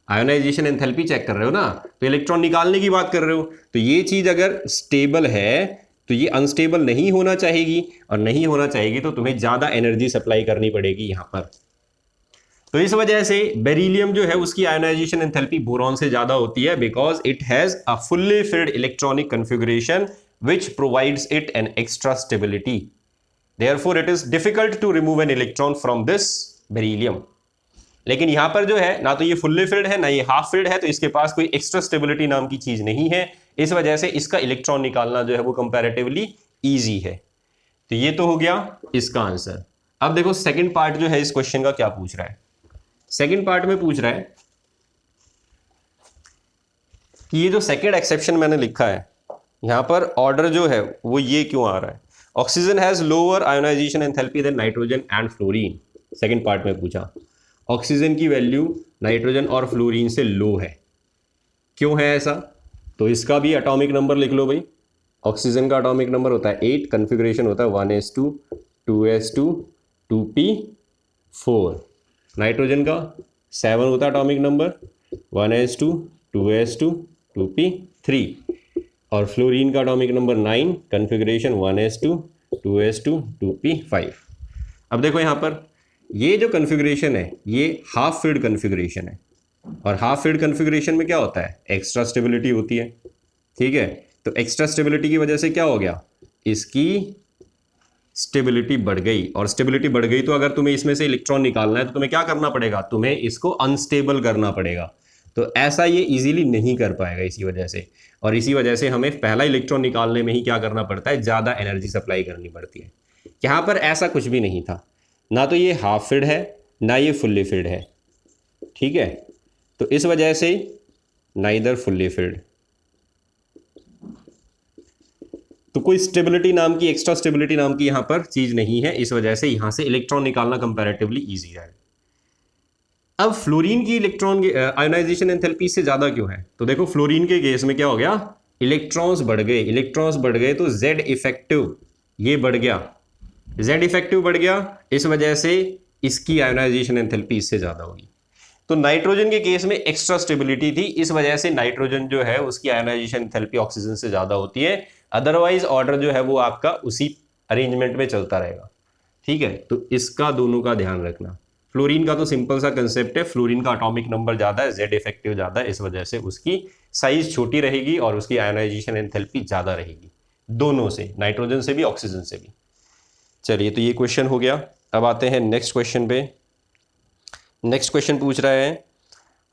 आयोनाइजेशन एंथैल्पी चेक कर रहे हो ना, तो इलेक्ट्रॉन निकालने की बात कर रहे हो, तो ये चीज अगर स्टेबल है तो ये अनस्टेबल नहीं होना चाहेगी, और नहीं होना चाहेगी तो तुम्हें ज्यादा एनर्जी सप्लाई करनी पड़ेगी यहां पर। तो इस वजह से बेरिलियम जो है उसकी आयोनाइजेशन एंथैल्पी बोरॉन से ज्यादा होती है, because it has a fully filled electronic configuration which provides it an extra stability. Therefore, it is difficult to remove an electron from this beryllium. लेकिन यहां पर जो है ना तो ये फुल्ली फिल्ड है ना ये हाफ फिल्ड है, तो इसके पास कोई एक्स्ट्रा स्टेबिलिटी नाम की चीज नहीं है। इस वजह से इसका इलेक्ट्रॉन निकालना जो है वो कंपैरेटिवली इजी है। तो ये तो हो गया इसका आंसर। अब देखो सेकंड पार्ट जो है इस क्वेश्चन का क्या पूछ रहा है। सेकंड पार्ट में पूछ रहा है कि ये जो सेकंड एक्सेप्शन मैंने लिखा है यहां पर ऑर्डर जो है वो ये क्यों आ रहा है, oxygen has lower ionization enthalpy than nitrogen and fluorine. Second part में पूछा ऑक्सीजन की वैल्यू नाइट्रोजन और फ्लोरीन से लो है, क्यों है ऐसा। तो इसका भी एटॉमिक नंबर लिख लो भाई। ऑक्सीजन का एटॉमिक नंबर होता है 8, कॉन्फ़िगरेशन होता है 1s2 2s2 2p4। नाइट्रोजन का 7 होता है atomic number 1s2 2s2 2p3, और फ्लोरीन का atomic number 9, configuration 1s2 2s2 2p5। अब देखो यहाँ पर ये जो कॉन्फ़िगरेशन है ये हाफ फिल्ड कॉन्फ़िगरेशन है, और हाफ फिल्ड कॉन्फ़िगरेशन में क्या होता है, एक्स्ट्रा स्टेबिलिटी होती है, ठीक है। तो एक्स्ट्रा स्टेबिलिटी की वजह से क्या हो गया, इसकी स्टेबिलिटी बढ़ गई, और स्टेबिलिटी बढ़ गई तो अगर तुम्हें इसमें से इलेक्ट्रॉन निकालना है तो तुम्हें क्या करना पड़ेगा, तुम्हें इसको अनस्टेबल करना पड़ेगा। तो ऐसा ये इजीली नहीं कर पाएगा इसी वजह से, और इसी वजह से हमें पहला इलेक्ट्रॉन निकालने में ही क्या करना पड़ता है, ज़्यादा एनर्जी सप्लाई करनी पड़ती है। यहाँ पर ऐसा कुछ भी नहीं था, ना तो ये हाफ फिल्ड है ना ये फुल्ली फिल्ड है, ठीक है। तो इस वजह से नाइदर फुल्ली फिल्ड, तो कोई स्टेबिलिटी नाम की, एक्स्ट्रा स्टेबिलिटी नाम की यहाँ पर चीज़ नहीं है, इस वजह से यहाँ से इलेक्ट्रॉन निकालना कंपैरेटिवली ईजी है। अब फ्लोरीन की इलेक्ट्रॉन आयोनाइजेशन एंथैल्पी से ज़्यादा क्यों है, तो देखो फ्लोरीन के केस में क्या हो गया, इलेक्ट्रॉन्स बढ़ गए, इलेक्ट्रॉन्स बढ़ गए तो Z इफेक्टिव ये बढ़ गया, Z इफेक्टिव बढ़ गया, इस वजह से इसकी आयोनाइजेशन एंथैल्पी इससे ज़्यादा होगी। तो नाइट्रोजन के केस में एक्स्ट्रा स्टेबिलिटी थी, इस वजह से नाइट्रोजन जो है उसकी आयनाइजेशन एंथैल्पी ऑक्सीजन से ज्यादा होती है। अदरवाइज ऑर्डर जो है वो आपका उसी अरेंजमेंट में चलता रहेगा। ठीक है, तो इसका दोनों का ध्यान रखना। फ्लोरीन का तो सिंपल सा कंसेप्ट है, फ्लोरीन का एटॉमिक नंबर ज्यादा है, जेड इफेक्टिव ज्यादा है, इस वजह से उसकी साइज छोटी रहेगी और उसकी आयनाइजेशन एंथैल्पी ज्यादा रहेगी, दोनों से, नाइट्रोजन से भी ऑक्सीजन से भी। चलिए, तो ये क्वेश्चन हो गया। अब आते हैं नेक्स्ट क्वेश्चन पे। नेक्स्ट क्वेश्चन पूछ रहा है,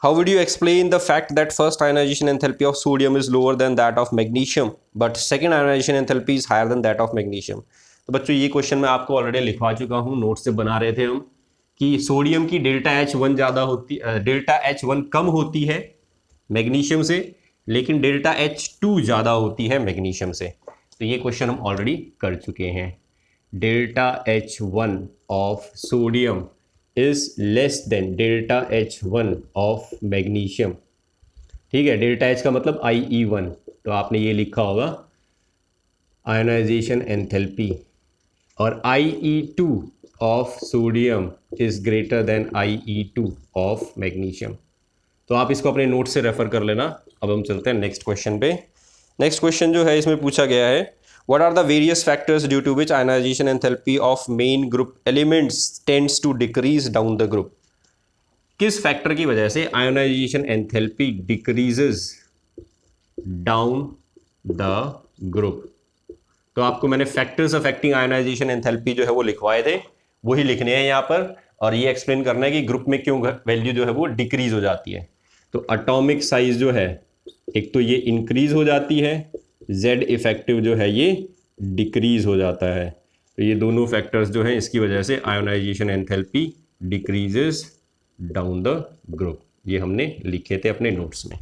how would you explain the fact that first ionisation enthalpy of sodium is lower than that of magnesium but second ionisation enthalpy is higher than that of magnesium. तो बच्चों, ये question मैं आपको already लिखवा चुका हूँ, नोट से बना रहे थे हम, कि सोडियम की डेल्टा H1 ज़्यादा होती, डेल्टा H1 कम होती है मैग्नीशियम से, लेकिन डेल्टा H2 ज़्यादा होती है मैग्नीशियम से। तो ये क्वेश्चन हम ऑलरेडी कर चुके हैं। Delta H1 of sodium is less than delta H1 of magnesium. ठीक है, डेल्टा H का मतलब IE1, तो आपने ये लिखा होगा आयोनाइजेशन एंथैल्पी, और IE2 of sodium is greater then IE2 of magnesium. तो आप इसको अपने नोट से रेफर कर लेना। अब हम चलते हैं नेक्स्ट क्वेश्चन पे। नेक्स्ट क्वेश्चन जो है इसमें पूछा गया है, what are the various factors due to which ionisation enthalpy of main group elements tends to decrease down the group. किस फैक्टर की वजह से ionisation enthalpy decreases down the group. तो आपको मैंने फैक्टर्स अफेक्टिंग आयोनाइजेशन एंथैल्पी जो है वो लिखवाए थे, वही लिखने हैं यहाँ पर, और ये एक्सप्लेन करना है कि ग्रुप में क्यों वैल्यू जो है वो डिक्रीज हो जाती है। तो एटॉमिक साइज जो है, एक तो ये इंक्रीज हो जाती है, जेड इफेक्टिव जो है ये डिक्रीज हो जाता है। तो ये दोनों फैक्टर्स जो हैं इसकी वजह से ionisation enthalpy decreases down the group. ये हमने लिखे थे अपने नोट्स में,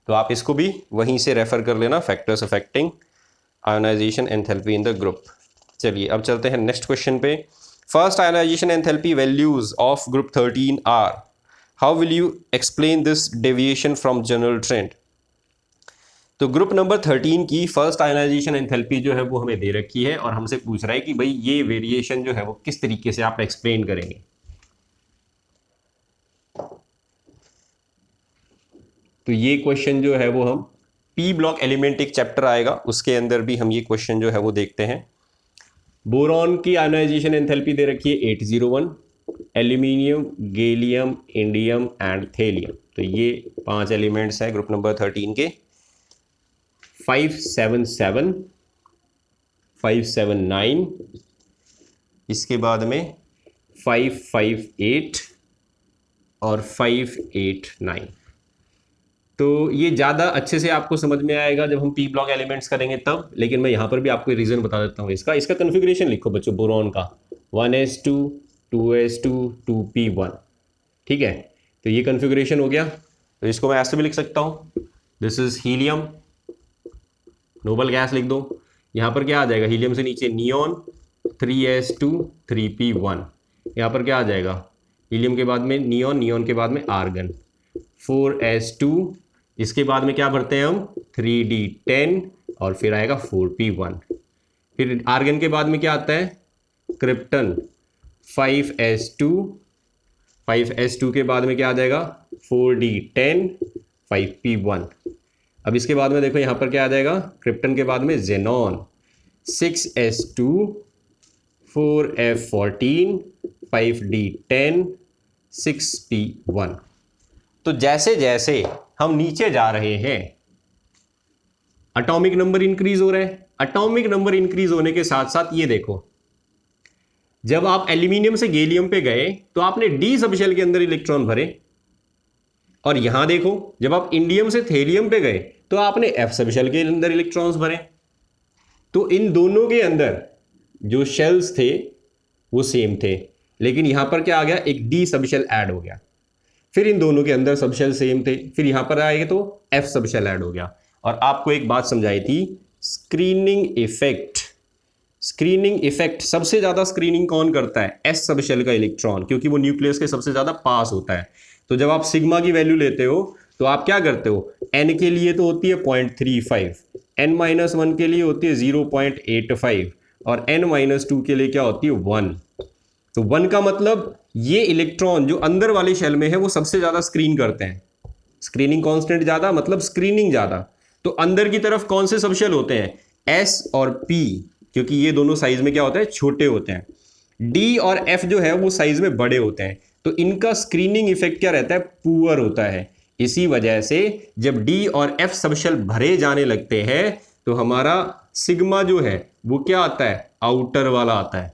तो आप इसको भी वहीं से रेफर कर लेना, factors affecting ionisation enthalpy in the group. चलिए, अब चलते हैं नेक्स्ट क्वेश्चन पे। First ionisation enthalpy values of group 13 are, how will you explain this deviation from general trend. तो ग्रुप नंबर 13 की फर्स्ट आयोनाइजेशन एंथैल्पी जो है वो हमें दे रखी है, और हमसे पूछ रहा है कि भाई ये वेरिएशन जो है वो किस तरीके से आप एक्सप्लेन करेंगे। तो ये क्वेश्चन जो है वो हम पी ब्लॉक एलिमेंट एक चैप्टर आएगा, उसके अंदर भी हम ये क्वेश्चन जो है वो देखते हैं। बोरॉन की आयोनाइजेशन एंथैल्पी दे रखी है 801, aluminium, gallium, indium and thallium. तो ये 5 एलिमेंट्स हैं ग्रुप नंबर 13 के। 577, 579, इसके बाद में 558 और 589। तो ये ज़्यादा अच्छे से आपको समझ में आएगा जब हम पी ब्लॉक एलिमेंट्स करेंगे तब, लेकिन मैं यहाँ पर भी आपको रीज़न बता देता हूँ इसका कन्फिग्रेशन लिखो बच्चों बोरॉन का, 1s2 2s2 2p1। ठीक है, तो ये कन्फिग्रेशन हो गया। तो इसको मैं ऐसे भी लिख सकता हूँ, this is helium, noble gas लिख दो। यहाँ पर क्या आ जाएगा, हीलियम से नीचे नियॉन, 3s2 3p1। यहाँ पर क्या आ जाएगा, हीलियम के बाद में नियॉन, नियॉन के बाद में आर्गन, 4s2, इसके बाद में क्या भरते हैं हम 3d10, और फिर आएगा 4p1। फिर आर्गन के बाद में क्या आता है, क्रिप्टन, 5s2, 5s2 के बाद में क्या आ जाएगा 4d10 5p1। अब इसके बाद में देखो यहाँ पर क्या आ जाएगा, क्रिप्टन के बाद में xenon, 6s2 4f14 5d10 6p1। तो जैसे जैसे हम नीचे जा रहे हैं एटॉमिक नंबर इंक्रीज हो रहा है। एटॉमिक नंबर इंक्रीज होने के साथ साथ ये देखो, जब आप एल्यूमिनियम से गैलियम पे गए तो आपने डी सबशेल के अंदर इलेक्ट्रॉन भरे, और यहां देखो जब आप इंडियम से थेलियम पे गए तो आपने एफ सबशेल के अंदर इलेक्ट्रॉन्स भरे। तो इन दोनों के अंदर जो शेल्स थे वो सेम थे, लेकिन यहां पर क्या आ गया, एक डी सबशेल ऐड हो गया। फिर इन दोनों के अंदर सबशेल सेम थे, फिर यहां पर आएगा तो एफ सबशेल ऐड हो गया। और आपको एक बात समझाई थी, स्क्रीनिंग इफेक्ट। स्क्रीनिंग इफेक्ट, सबसे ज्यादा स्क्रीनिंग कौन करता है, एस सबशेल का इलेक्ट्रॉन, क्योंकि वो न्यूक्लियस के सबसे ज्यादा पास होता है। तो जब आप सिग्मा की वैल्यू लेते हो तो आप क्या करते हो, एन के लिए तो होती है 0.35, n-1 के लिए होती है 0.85, और n-2 के लिए क्या होती है 1। तो 1 का मतलब ये इलेक्ट्रॉन जो अंदर वाले शेल में है वो सबसे ज़्यादा स्क्रीन करते हैं। स्क्रीनिंग कांस्टेंट ज़्यादा मतलब स्क्रीनिंग ज़्यादा। तो अंदर की तरफ कौन से सब शेल होते हैं? एस और पी, क्योंकि ये दोनों साइज में क्या होते हैं? छोटे होते हैं। डी और एफ जो है वो साइज में बड़े होते हैं। तो इनका स्क्रीनिंग इफेक्ट क्या रहता है? पुअर होता है। इसी वजह से जब डी और एफ सब शेल भरे जाने लगते हैं तो हमारा सिग्मा जो है वो क्या आता है? आउटर वाला आता है।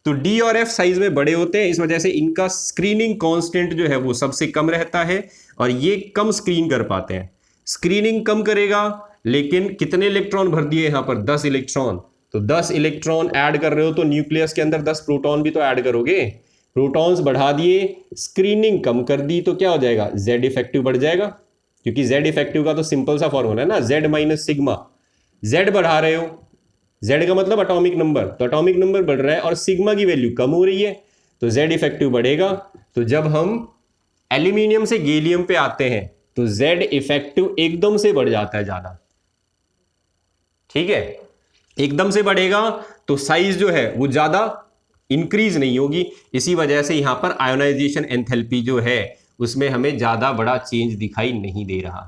तो डी और एफ साइज में बड़े होते हैं, इस वजह से इनका स्क्रीनिंग कांस्टेंट जो है वो सबसे कम रहता है और ये कम स्क्रीन कर पाते हैं। स्क्रीनिंग कम करेगा, लेकिन कितने इलेक्ट्रॉन भर दिए यहां पर? 10 इलेक्ट्रॉन। तो 10 इलेक्ट्रॉन ऐड कर रहे हो तो न्यूक्लियस के अंदर 10 प्रोटॉन भी तो ऐड करोगे। प्रोटॉन्स बढ़ा दिए, स्क्रीनिंग कम कर दी, तो क्या हो जाएगा? जेड इफेक्टिव बढ़ जाएगा, क्योंकि जेड इफेक्टिव का तो सिंपल सा फॉर्मूला है ना, जेड माइनस सिग्मा। जेड बढ़ा रहे हो, जेड का मतलब एटॉमिक नंबर, तो एटॉमिक नंबर बढ़ रहा है और सिग्मा की वैल्यू कम हो रही है, तो जेड इफेक्टिव बढ़ेगा। तो जब हम एल्यूमिनियम से गैलियम पे आते हैं तो जेड इफेक्टिव एकदम से बढ़ जाता है ज्यादा। ठीक है, एकदम से बढ़ेगा तो साइज जो है वो ज्यादा इंक्रीज नहीं होगी। इसी वजह से यहां पर आयोनाइजेशन एंथैल्पी जो है उसमें हमें ज्यादा बड़ा चेंज दिखाई नहीं दे रहा।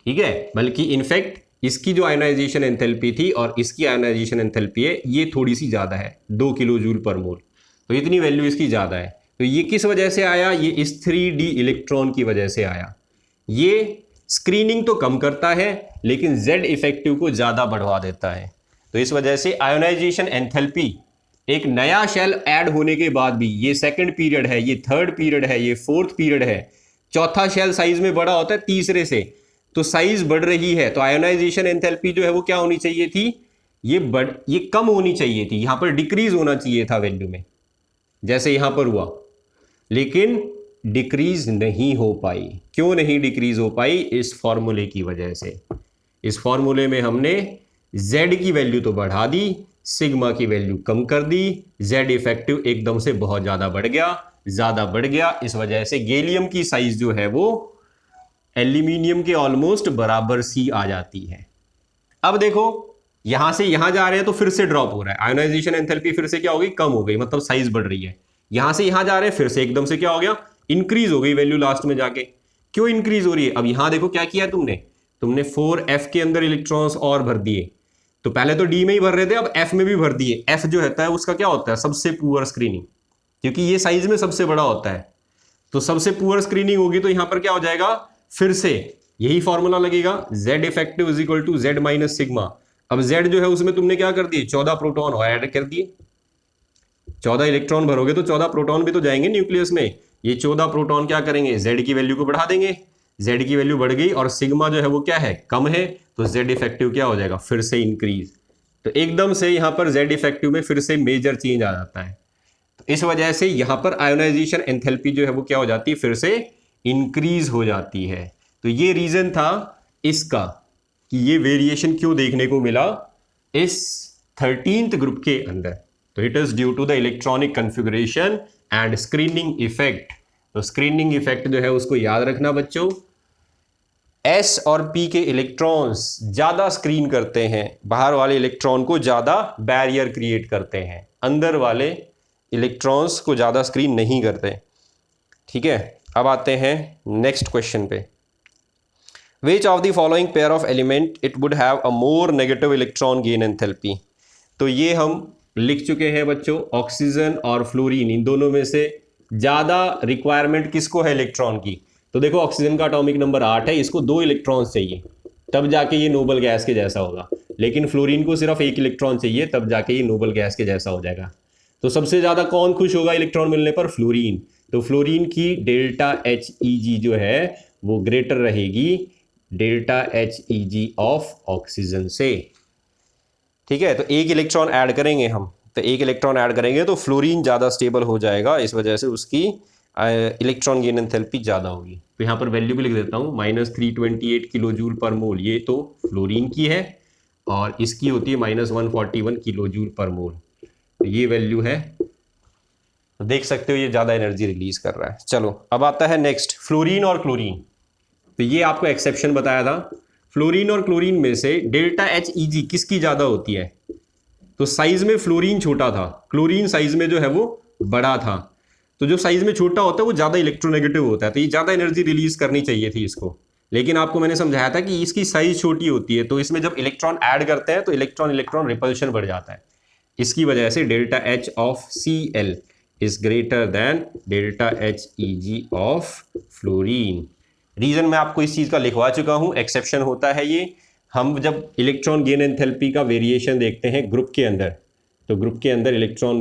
ठीक है, बल्कि इनफैक्ट इसकी जो आयोनाइजेशन एंथैल्पी थी और इसकी आयोनाइजेशन एंथैल्पी है ये थोड़ी सी ज़्यादा है, 2 किलो जूल पर मोल। तो इतनी वैल्यू इसकी ज़्यादा है। तो ये किस वजह से आया? ये इस 3D इलेक्ट्रॉन की वजह से आया। ये स्क्रीनिंग तो कम करता है लेकिन जेड इफेक्टिव को ज़्यादा बढ़वा देता है। तो इस वजह से आयोनाइजेशन एंथैल्पी एक नया शेल ऐड होने के बाद भी, ये सेकेंड पीरियड है, ये थर्ड पीरियड है, ये फोर्थ पीरियड है, चौथा शेल साइज में बड़ा होता है तीसरे से, तो साइज बढ़ रही है। तो आयोनाइजेशन एंथैल्पी जो है वो क्या होनी चाहिए थी? ये कम होनी चाहिए थी, यहां पर डिक्रीज होना चाहिए था वैल्यू में, जैसे यहां पर हुआ, लेकिन डिक्रीज नहीं हो पाई। क्यों नहीं डिक्रीज हो पाई? इस फॉर्मूले की वजह से। इस फॉर्मूले में हमने z की वैल्यू तो बढ़ा दी, सिग्मा की वैल्यू कम कर दी, z इफेक्टिव एकदम से बहुत ज्यादा बढ़ गया, ज्यादा बढ़ गया। इस वजह से गैलियम की साइज जो है वो एल्यूमिनियम के ऑलमोस्ट बराबर सी आ जाती है। अब देखो यहां से यहां जा रहे हैं तो फिर से ड्रॉप हो रहा है, आयोनाइजेशन एंथैल्पी फिर से क्या हो गई? कम हो गई, मतलब साइज बढ़ रही है। यहां से यहां जा रहे हैं फिर से एकदम से क्या हो गया? इंक्रीज हो गई वैल्यू लास्ट में जाके। क्यों इंक्रीज हो रही है? अब यहां देखो क्या किया तुमने 4f के अंदर इलेक्ट्रॉन्स और भर दिए। तो पहले तो डी में ही भर रहे थे, अब f में भी भर दिए। f जो होता है उसका क्या होता है? सबसे पुअर स्क्रीनिंग, क्योंकि ये साइज में सबसे बड़ा होता है। तो सबसे पुअर स्क्रीनिंग होगी तो यहां पर क्या हो जाएगा? फिर से यही फॉर्मूला लगेगा, z effective is equal to z minus sigma. अब z जो है उसमें तुमने क्या कर दिए? 14 प्रोटॉन और ऐड कर दिए। 14 इलेक्ट्रॉन भरोगे तो 14 प्रोटॉन भी तो जाएंगे न्यूक्लियस में। ये 14 प्रोटॉन क्या करेंगे? z की वैल्यू को बढ़ा देंगे। z की वैल्यू बढ़ गई और सिग्मा जो है वो क्या है? कम है, तो z इफेक्टिव क्या हो जाएगा? फिर से इंक्रीज। तो एकदम से यहां पर z इफेक्टिव में फिर से मेजर चेंज आ जाता है। तो इस वजह से यहां पर आयोनाइजेशन एंथैल्पी जो है वो क्या हो जाती है? फिर से इंक्रीज हो जाती है। तो ये रीजन था इसका कि ये वेरिएशन क्यों देखने को मिला इस 13th ग्रुप के अंदर। तो it is due to the electronic configuration and screening effect. तो स्क्रीनिंग इफेक्ट जो है उसको याद रखना बच्चों, S और P के इलेक्ट्रॉन्स ज्यादा स्क्रीन करते हैं, बाहर वाले इलेक्ट्रॉन को ज्यादा बैरियर क्रिएट करते हैं, अंदर वाले इलेक्ट्रॉन्स को ज्यादा स्क्रीन नहीं करते। ठीक है, अब आते हैं नेक्स्ट क्वेश्चन पे। Which of the following pair of element it would have a more negative electron gain enthalpy? तो ये हम लिख चुके हैं बच्चों, ऑक्सीजन और फ्लोरीन, इन दोनों में से ज्यादा रिक्वायरमेंट किसको है इलेक्ट्रॉन की? तो देखो ऑक्सीजन का एटॉमिक नंबर 8 है, इसको 2 इलेक्ट्रॉन्स चाहिए तब जाके ये नोबल गैस के जैसा होगा, लेकिन फ्लोरीन को सिर्फ 1 इलेक्ट्रॉन चाहिए तब जाके ये नोबल गैस के जैसा हो जाएगा। तो सबसे ज्यादा कौन खुश होगा इलेक्ट्रॉन मिलने पर? फ्लोरीन। तो फ्लोरीन की डेल्टा HEG जो है वो ग्रेटर रहेगी डेल्टा HEG ऑफ ऑक्सीजन से। ठीक है, तो 1 इलेक्ट्रॉन ऐड करेंगे हम, तो 1 इलेक्ट्रॉन ऐड करेंगे तो फ्लोरीन ज़्यादा स्टेबल हो जाएगा, इस वजह से उसकी इलेक्ट्रॉन गेन एंथैल्पी ज़्यादा होगी। तो यहाँ पर वैल्यू भी लिख देता हूँ, -328 किलो जूल पर मोल, ये तो फ्लोरीन की है, और इसकी होती है -141 किलो जूल पर मोल। तो ये वैल्यू है, तो देख सकते हो ये ज़्यादा एनर्जी रिलीज कर रहा है। चलो अब आता है नेक्स्ट, फ्लोरीन और क्लोरीन। तो ये आपको एक्सेप्शन बताया था, फ्लोरीन और क्लोरीन में से डेल्टा HEG किसकी ज़्यादा होती है? तो साइज में फ्लोरीन छोटा था, क्लोरीन साइज में जो है वो बड़ा था। तो जो साइज में छोटा होता है वो ज़्यादा इलेक्ट्रोनेगेटिव होता है, तो ये ज़्यादा एनर्जी रिलीज करनी चाहिए थी इसको, लेकिन आपको मैंने समझाया था कि इसकी साइज छोटी होती है, तो इसमें जब इलेक्ट्रॉन ऐड करते हैं तो इलेक्ट्रॉन इलेक्ट्रॉन रिपल्शन बढ़ जाता है। इसकी वजह से delta H of Cl is greater than delta H Eg of fluorine. Reason मैं आपको इस चीज़ का लिखवा चुका हूं, एक्सेप्शन होता है ये। हम जब इलेक्ट्रॉन गेन एंथैल्पी का वेरिएशन देखते हैं ग्रुप के अंदर, तो ग्रुप के अंदर इलेक्ट्रॉन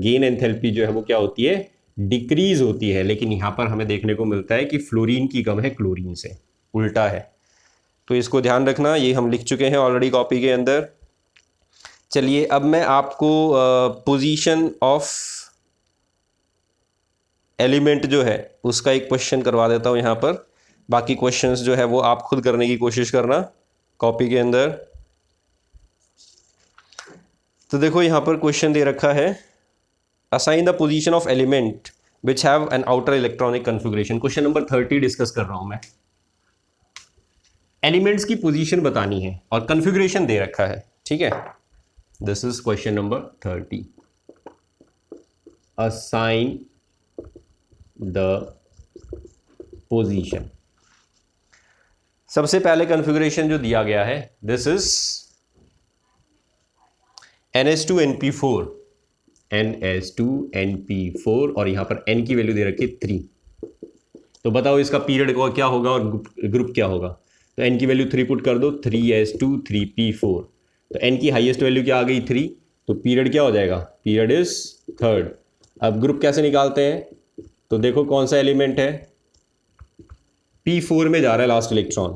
गेन एंथैल्पी जो है वो क्या होती है, डिक्रीज होती है, लेकिन यहाँ पर हमें देखने को मिलता है कि फ्लोरीन की कम है क्लोरीन से, उल्टा है। तो इसको ध्यान रखना, ये हम लिख चुके हैं ऑलरेडी कॉपी के अंदर। चलिए अब मैं आपको पोजीशन ऑफ एलिमेंट जो है उसका एक क्वेश्चन करवा देता हूँ यहाँ पर। बाकी क्वेश्चंस जो है वो आप खुद करने की कोशिश करना कॉपी के अंदर। तो देखो यहाँ पर क्वेश्चन दे रखा है, assign the position of element which have an outer electronic configuration. Question number 30 discuss कर रहा हूं मैं। एलिमेंट्स की पोजीशन बतानी है और कन्फिग्रेशन दे रखा है, ठीक है। This is question number 30। Assign the position. सबसे पहले कन्फिग्रेशन जो दिया गया है, दिस इज NH2NP4, NH2NP4 और यहां पर N की वैल्यू दे रखी है 3। तो बताओ इसका पीरियड क्या होगा और ग्रुप क्या होगा। तो N की वैल्यू 3 पुट कर दो, 3S2 3P4। तो N की हाईएस्ट वैल्यू क्या आ गई 3, तो पीरियड क्या हो जाएगा, पीरियड इज 3rd। अब ग्रुप कैसे निकालते हैं, तो देखो कौन सा एलिमेंट है, P4 में जा रहा है लास्ट इलेक्ट्रॉन,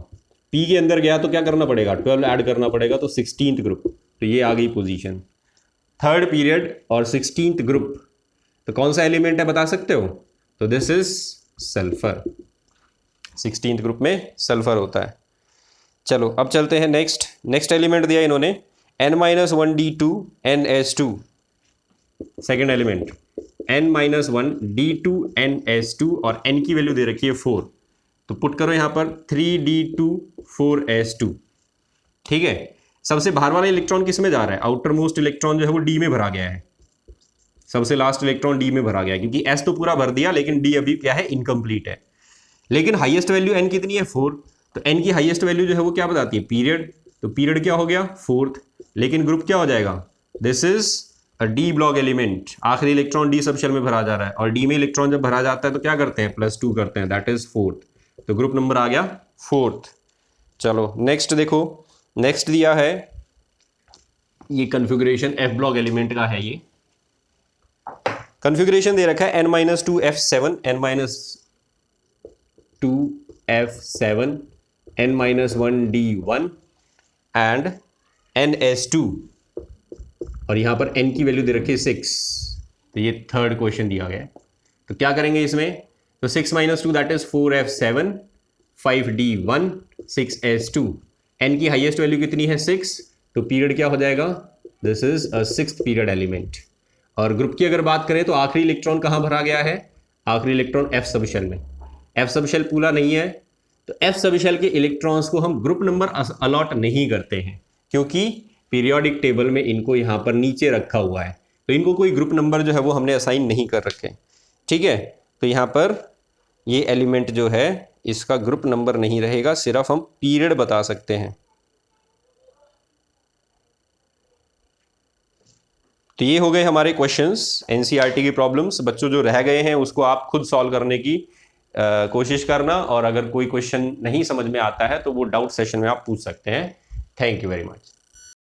P के अंदर गया तो क्या करना पड़ेगा, 12 ऐड करना पड़ेगा, तो 16th ग्रुप। तो ये आ गई पोजीशन, 3rd पीरियड और 16th ग्रुप। तो कौन सा एलिमेंट है बता सकते हो, तो this is sulphur. 16th group में सल्फर होता है। चलो अब चलते हैं नेक्स्ट एलिमेंट दिया इन्होंने N-1D2 NS2, second element N-1D2 NS2 और N की वैल्यू दे रखी है 4। तो पुट करो यहां पर 3D2 4S2, ठीक है। सबसे बाहर वाला इलेक्ट्रॉन किस में जा रहा है, आउटर मोस्ट इलेक्ट्रॉन जो है वो डी में भरा गया है, सबसे लास्ट इलेक्ट्रॉन डी में भरा गया है, क्योंकि एस तो पूरा भर दिया लेकिन डी अभी क्या है, इनकम्प्लीट है। लेकिन हाईएस्ट वैल्यू एन कितनी है 4, तो एन की हाईएस्ट वैल्यू जो है वो क्या बताती है, पीरियड। तो पीरियड क्या हो गया 4th, लेकिन ग्रुप क्या हो जाएगा, this is a D block element. आखिरी इलेक्ट्रॉन डी सब शेल में भरा जा रहा है और डी में इलेक्ट्रॉन जब भरा जाता है तो क्या करते हैं, +2 करते हैं, दैट इज 4th। तो ग्रुप नंबर आ गया 4th। चलो नेक्स्ट देखो, नेक्स्ट दिया है ये कन्फिग्रेशन एफ ब्लॉक एलिमेंट का है। ये कन्फिग्रेशन दे रखा है N-2F7 N-2F7 N-1D1 and NS2 और यहां पर N की वैल्यू दे रखी है 6। तो ये 3rd क्वेश्चन दिया गया है। तो क्या करेंगे इसमें, तो 6 - 2 that is 4F7 5D1 6S2। N की हाईएस्ट वैल्यू कितनी है 6, तो पीरियड क्या हो जाएगा, this is a 6th period element. और ग्रुप की अगर बात करें तो आखिरी इलेक्ट्रॉन कहां भरा गया है, आखिरी इलेक्ट्रॉन F सब शेल में। F सब शेल पूरा नहीं है, तो F सब शेल के इलेक्ट्रॉन्स को हम ग्रुप नंबर अलॉट नहीं करते हैं, क्योंकि पीरियोडिक टेबल में इनको यहां पर नीचे रखा हुआ है, तो इनको कोई ग्रुप नंबर जो है वो हमने असाइन नहीं कर रखे, ठीक है। तो यहां पर ये एलिमेंट जो है इसका ग्रुप नंबर नहीं रहेगा, सिर्फ हम पीरियड बता सकते हैं। तो ये हो गए हमारे क्वेश्चंस, एनसीईआरटी की प्रॉब्लम्स। बच्चों जो रह गए हैं उसको आप खुद सॉल्व करने की कोशिश करना, और अगर कोई क्वेश्चन नहीं समझ में आता है तो वो डाउट सेशन में आप पूछ सकते हैं। Thank you very much.